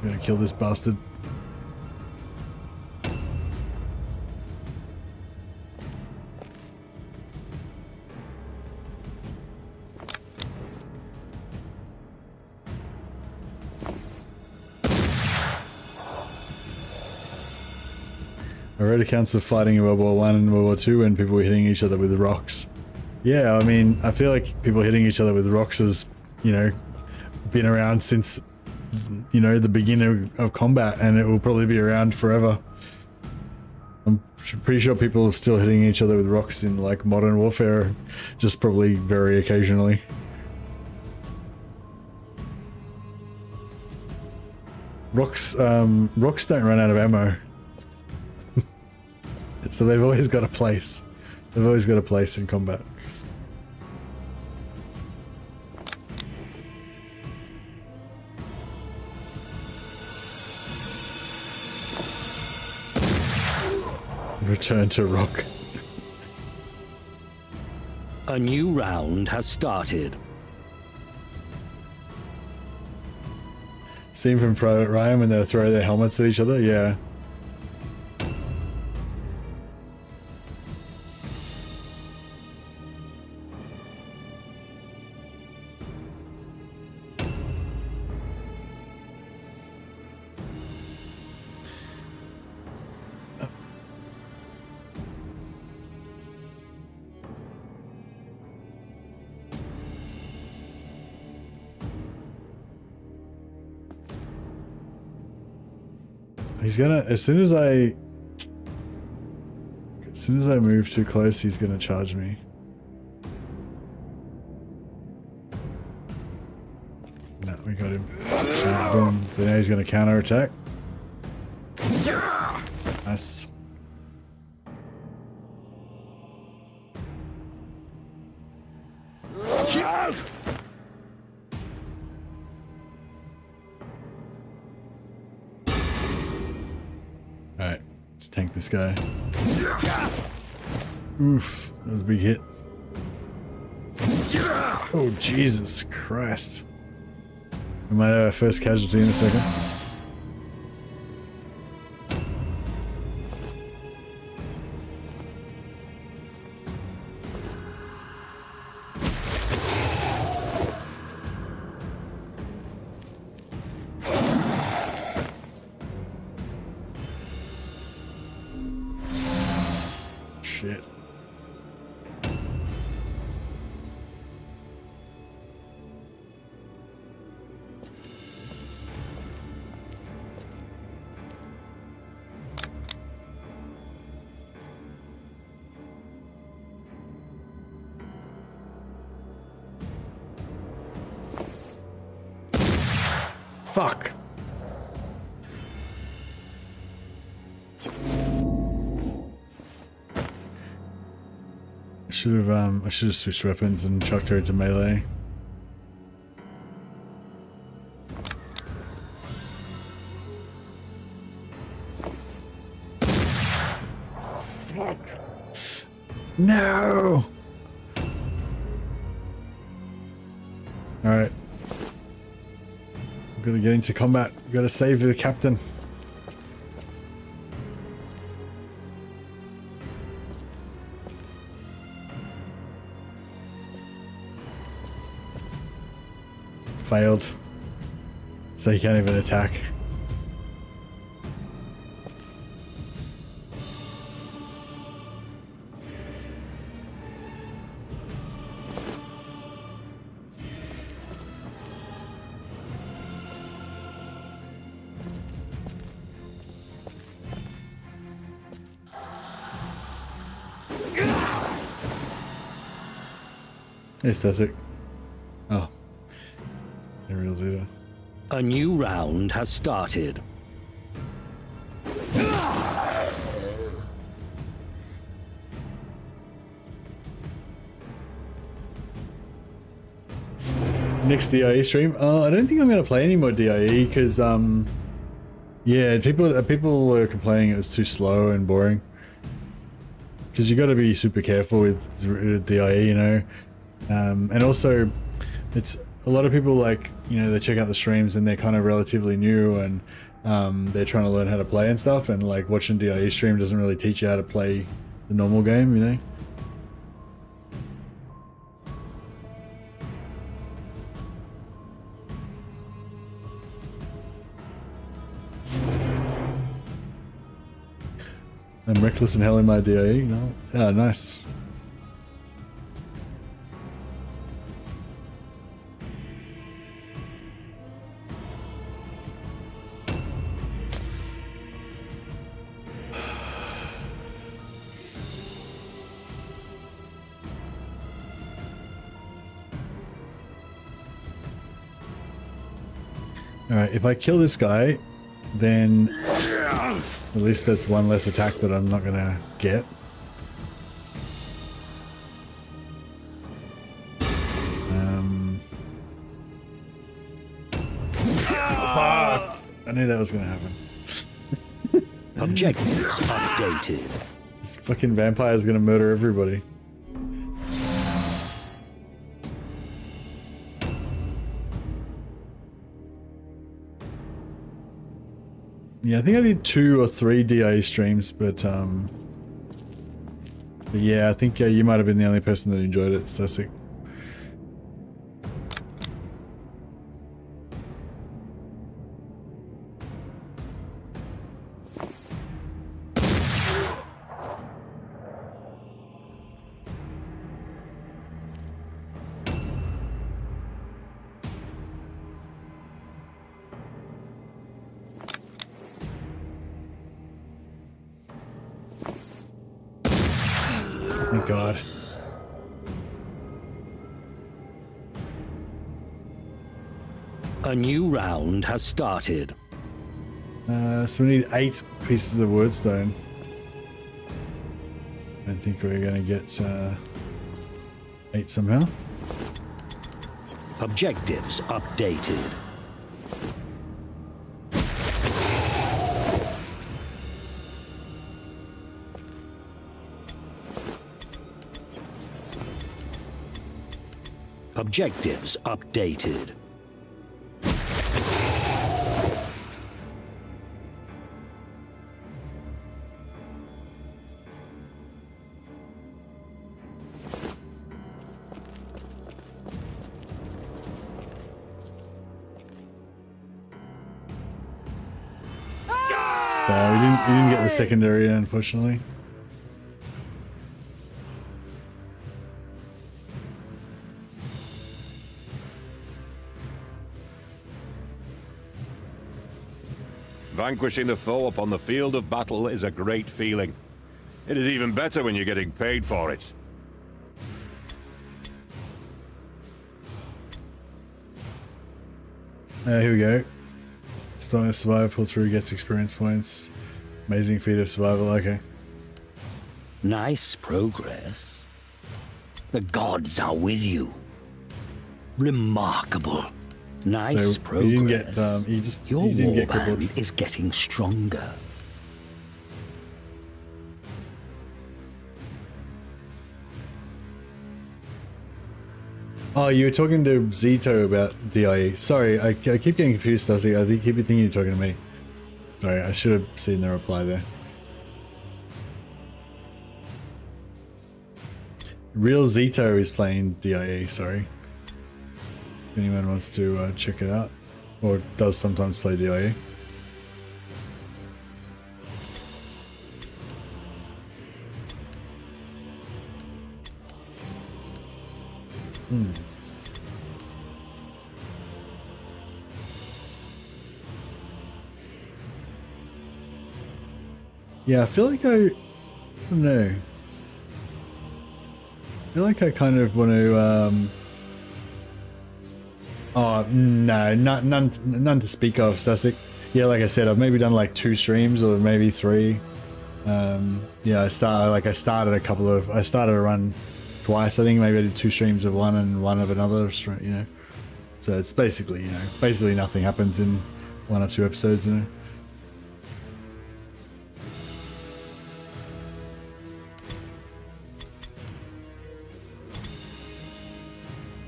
I'm gonna kill this bastard. I read accounts of fighting in World War I and World War II when people were hitting each other with rocks. Yeah, I mean, I feel like people hitting each other with rocks has, you know, been around since, you know, the beginning of combat, and it will probably be around forever. I'm pretty sure people are still hitting each other with rocks in like modern warfare, just probably very occasionally. Rocks don't run out of ammo. So they've always got a place. They've always got a place in combat. Return to rock. A new round has started. Seen from Private Ryan when they throw their helmets at each other? Yeah. He's gonna, as soon as I move too close, he's gonna charge me. No, we got him. Boom. But now he's gonna counter attack. Nice. Alright, let's tank this guy. Oof, that was a big hit. Oh, Jesus Christ. We might have our first casualty in a second. Shit. Fuck. I should have switched weapons and chucked her into melee. Fuck. No. All right. I'm gonna get into combat. Gotta save the captain. Failed. So he can't even attack. Hey, Stasik. Oh. Real Zeta. A new round has started. Next DIE stream? I don't think I'm going to play any more DIE because, yeah, people were complaining it was too slow and boring. Because you got to be super careful with DIE, you know. And also, it's a lot of people, like, you know, they check out the streams and they're kind of relatively new and they're trying to learn how to play and stuff, and like watching DIE stream doesn't really teach you how to play the normal game, you know. I'm reckless and hell in my DIE. No, yeah, nice. Alright, if I kill this guy, then at least that's one less attack that I'm not gonna get. Fuck! I knew that was gonna happen. Objectives updated. This fucking vampire is gonna murder everybody. Yeah, I think I did 2 or 3 DIE streams, but yeah, I think you might have been the only person that enjoyed it, Stasik. Thank God. A new round has started. So we need 8 pieces of woodstone. I don't think we're going to get 8 somehow. Objectives updated. Objectives updated. So we didn't get the secondary, unfortunately. Vanquishing the foe upon the field of battle is a great feeling. It is even better when you're getting paid for it. Here we go. Strongest survivor, pull through, gets experience points. Amazing feat of survival, okay. Nice progress. The gods are with you. Remarkable. Nice So progress. you didn't get, Your you didn't get crippled. warband is getting stronger. Oh, you were talking to Zito about DIE. Sorry, I keep getting confused, Stasi. I keep thinking you're talking to me. Sorry, I should have seen the reply there. Real Zito is playing DIE, sorry. If anyone wants to check it out. Or does sometimes play DIE. Yeah, I feel like I don't know. I feel like I kind of want to oh no, none to speak of, Stasik. Yeah, like I said, I've maybe done like 2 streams or maybe 3. Yeah, I started a run twice. I think maybe I did 2 streams of one and one of another stream, you know. So it's basically, basically nothing happens in 1 or 2 episodes, you know.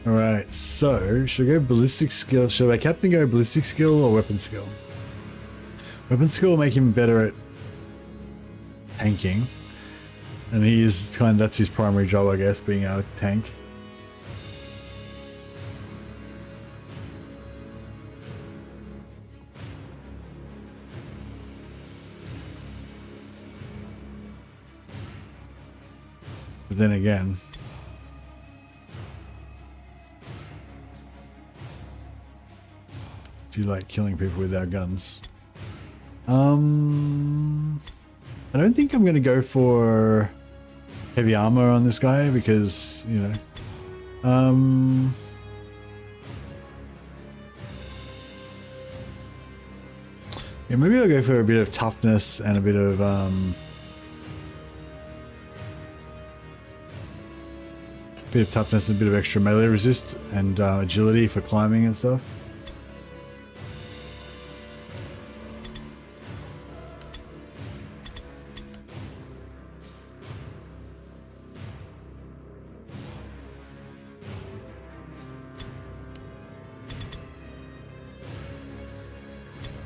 Alright, so should I go ballistic skill? Should my captain go ballistic skill or weapon skill? Weapon skill will make him better at tanking. And he is that's his primary job, I guess, being a tank. But then again, do you like killing people with our guns? I don't think I'm going to go for heavy armor on this guy because, Yeah, maybe I'll go for a bit of toughness and a bit of toughness and a bit of extra melee resist and agility for climbing and stuff.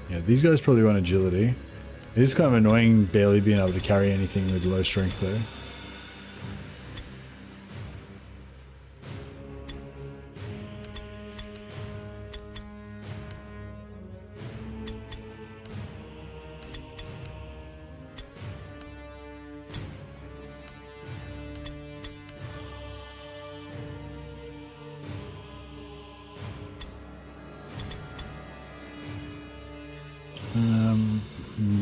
Yeah, these guys probably want agility. It is kind of annoying barely being able to carry anything with low strength though.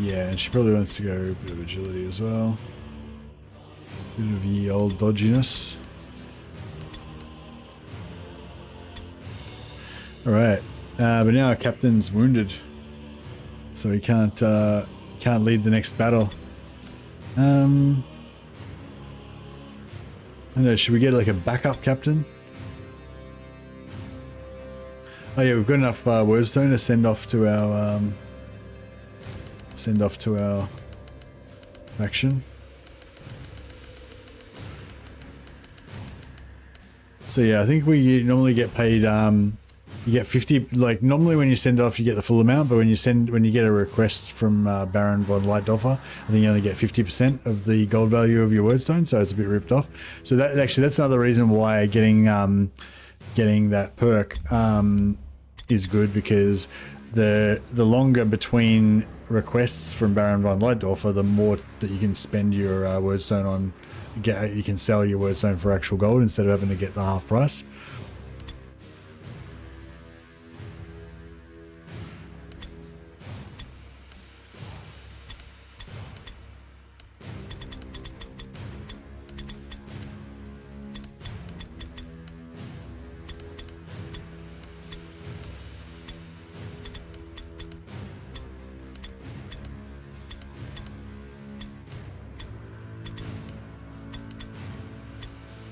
Yeah, and she probably wants to go a bit of agility as well. Bit of the old dodginess. Alright, but now our captain's wounded. So he can't lead the next battle. I don't know, should we get like a backup captain? Oh yeah, we've got enough wordstone to send off to our faction. So yeah, I think we normally get paid. You get 50. Like normally when you send it off, you get the full amount. But when you get a request from Baron von Leitdorfer, I think you only get 50% of the gold value of your wordstone. So it's a bit ripped off. So that's another reason why getting that perk is good, because the longer between requests from Baron von Leitdorfer, the more that you can spend your wordstone on. You can sell your wordstone for actual gold instead of having to get the half price.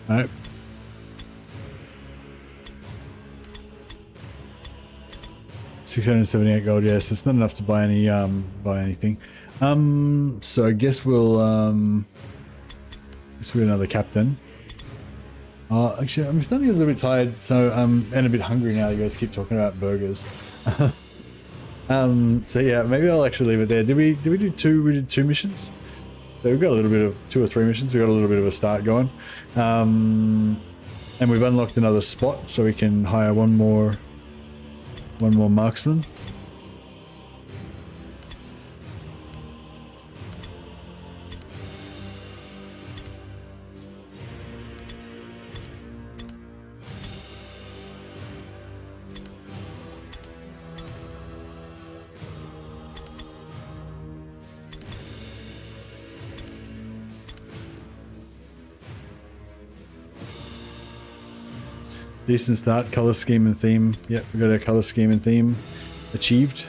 Right. $678 gold. Yes, it's not enough to buy anything. So I guess we'll another captain. Actually, I'm starting to get a little bit tired, so and a bit hungry now. You guys keep talking about burgers. So yeah, maybe I'll actually leave it there. Did we do two? We did 2 missions. So we've got a little bit of 2 or 3 missions. We've got a little bit of a start going. And we've unlocked another spot, so we can hire one more marksman. Decent start, color scheme and theme. Yep, we got our color scheme and theme achieved.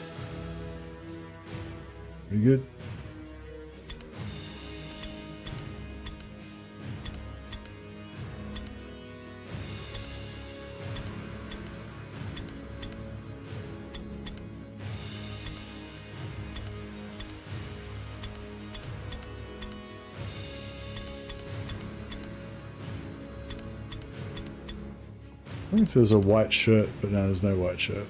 Pretty good. I don't know if there was a white shirt, but no, there's no white shirt.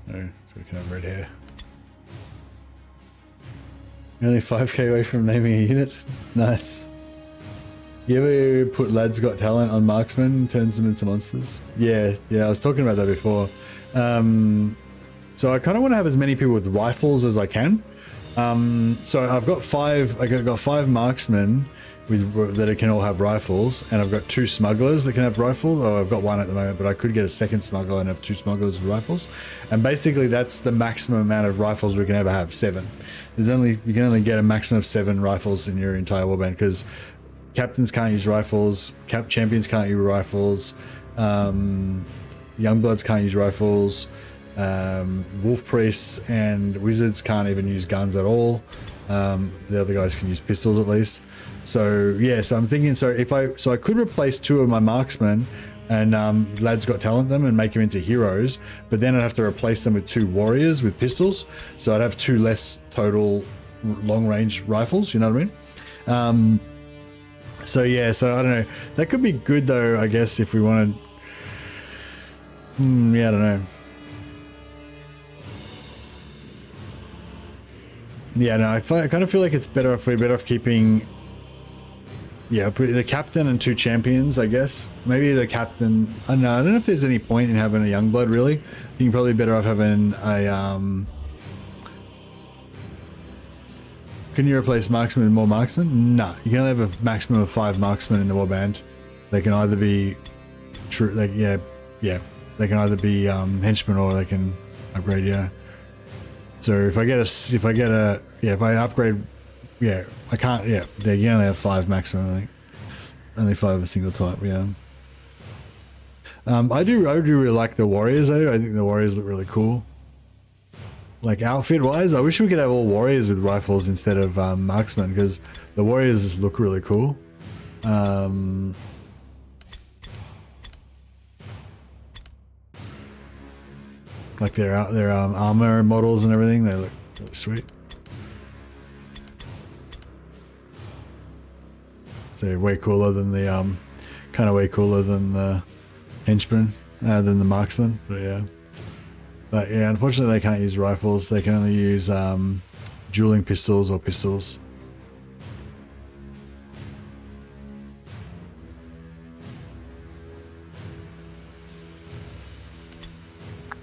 No, so we can have red hair. You're only 5k away from naming a unit. Nice. You ever put Lads Got Talent on marksmen, turns them into monsters? Yeah, I was talking about that before. So I kind of want to have as many people with rifles as I can. So I've got 5 marksmen, that can all have rifles, and I've got 2 smugglers that can have rifles. Oh, I've got 1 at the moment, but I could get a second smuggler and have 2 smugglers with rifles. And basically, that's the maximum amount of rifles we can ever have, 7. You can only get a maximum of 7 rifles in your entire warband, because captains can't use rifles, champions can't use rifles, youngbloods can't use rifles, wolf priests and wizards can't even use guns at all. The other guys can use pistols at least. So yeah, so I'm thinking, so I could replace 2 of my marksmen and lads got talent them and make them into heroes, but then I'd have to replace them with 2 warriors with pistols, so I'd have 2 less total long range rifles, you know what I mean? So yeah, so I don't know, that could be good though, I guess, if we wanted. Yeah, I don't know. Yeah, no, I kind of feel like it's better if we're better off keeping, yeah, the captain and 2 champions, I guess. Maybe the captain, I don't know if there's any point in having a youngblood, really. I think you're probably better off having a, can you replace marksman with more marksmen? No, you can only have a maximum of 5 marksmen in the warband. They can either be true, like, yeah, they can either be henchmen or they can upgrade, yeah. So if I upgrade, yeah, I can't, yeah, you only have 5 maximum, I think. Only 5 of a single type, yeah. I do really like the warriors though. I think the warriors look really cool. Like outfit wise, I wish we could have all warriors with rifles instead of marksmen, because the warriors just look really cool. Like their armor models and everything, they look really sweet. So way cooler than the kind of way cooler than the henchmen, than the marksman. But yeah, unfortunately they can't use rifles. They can only use dueling pistols or pistols.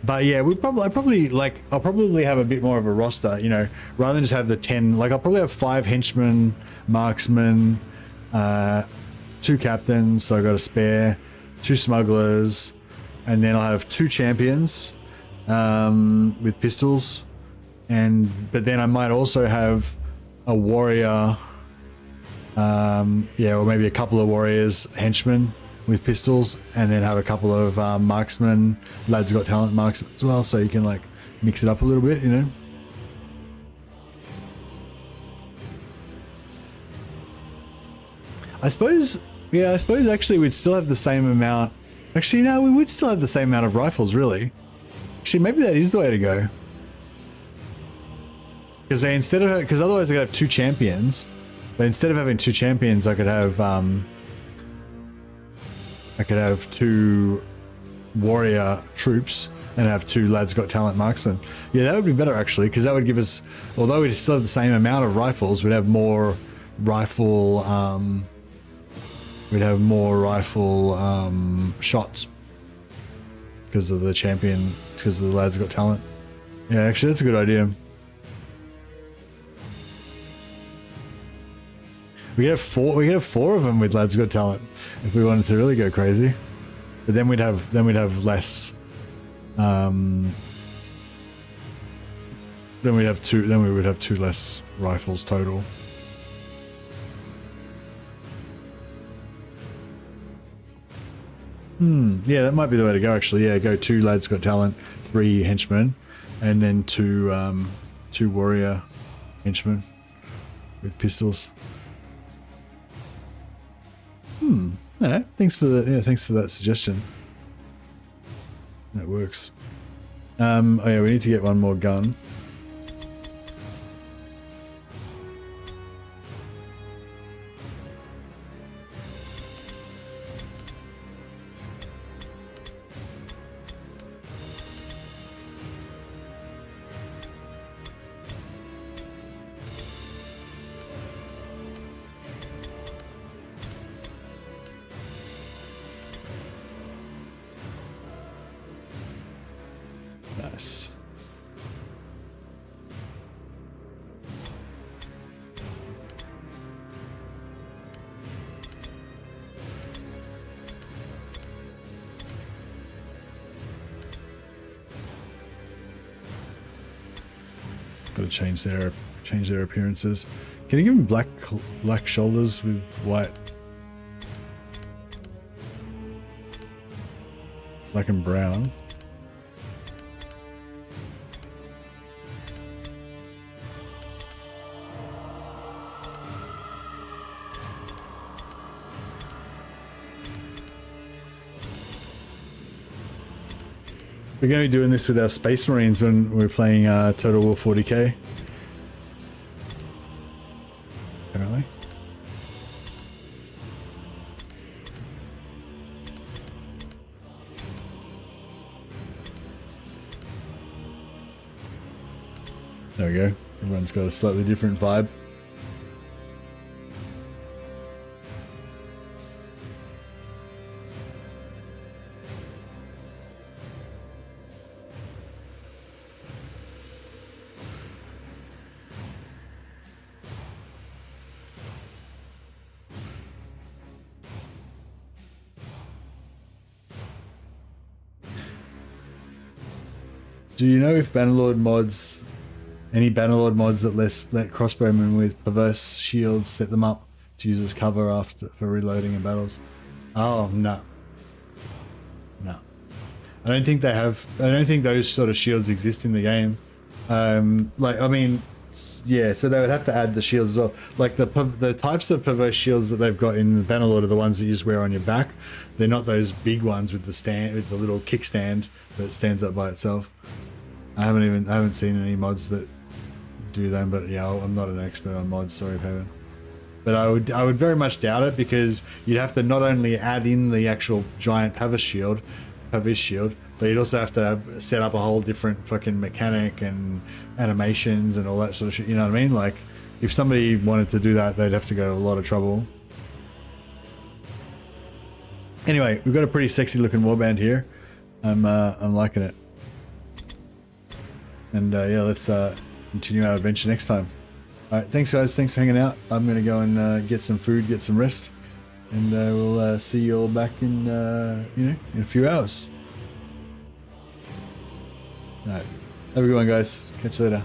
But yeah, I'll probably have a bit more of a roster, you know, rather than just have the 10. Like I'll probably have 5 henchmen, marksmen, 2 captains, so I got a spare, 2 smugglers, and then I'll have 2 champions with pistols, but then I might also have a warrior, yeah, or maybe a couple of warriors, henchmen with pistols, and then have a couple of marksmen, lads got talent marksmen as well, so you can like mix it up a little bit, you know. I suppose actually we'd still have the same amount. Actually, no, we would still have the same amount of rifles, really. Actually, maybe that is the way to go. Because otherwise I could have 2 champions, but instead of having 2 champions, I could have 2 warrior troops and have 2 lads got talent marksmen. Yeah, that would be better actually, because that would give us, although we'd still have the same amount of rifles, we'd have more rifle shots because of the champion, because the lads got talent. Yeah, actually that's a good idea. We could have 4 of them with lads got talent if we wanted to really go crazy. But then we'd have less. Then we would have 2 less rifles total. Yeah, that might be the way to go actually. Yeah, go 2 lads got talent, 3 henchmen, and then 2 warrior henchmen with pistols. No, thanks for that suggestion. That works. Oh yeah, we need to get 1 more gun. Nice. Got to change their appearances. Can you give them black shoulders with white, black and brown? We're going to be doing this with our Space Marines when we're playing Total War 40k. Apparently. There we go. Everyone's got a slightly different vibe. Do you know if Bannerlord mods, any Bannerlord mods that let crossbowmen with perverse shields set them up to use as cover for reloading in battles? Oh, no. No. I don't think they have, I don't think those sort of shields exist in the game. Like, I mean, yeah, so they would have to add the shields as well. Like the types of perverse shields that they've got in the Bannerlord are the ones that you just wear on your back. They're not those big ones with the stand, with the little kickstand that stands up by itself. I haven't seen any mods that do them, but yeah, I'm not an expert on mods, sorry Pavan. But I would very much doubt it, because you'd have to not only add in the actual giant Pavis shield, but you'd also have to set up a whole different fucking mechanic and animations and all that sort of shit, you know what I mean? Like, if somebody wanted to do that, they'd have to go to a lot of trouble. Anyway, we've got a pretty sexy looking warband here. I'm liking it. And yeah, let's continue our adventure next time. Alright, thanks guys, thanks for hanging out. I'm going to go and get some food, get some rest. And we'll see you all back in, you know, in a few hours. Alright, have a good one guys. Catch you later.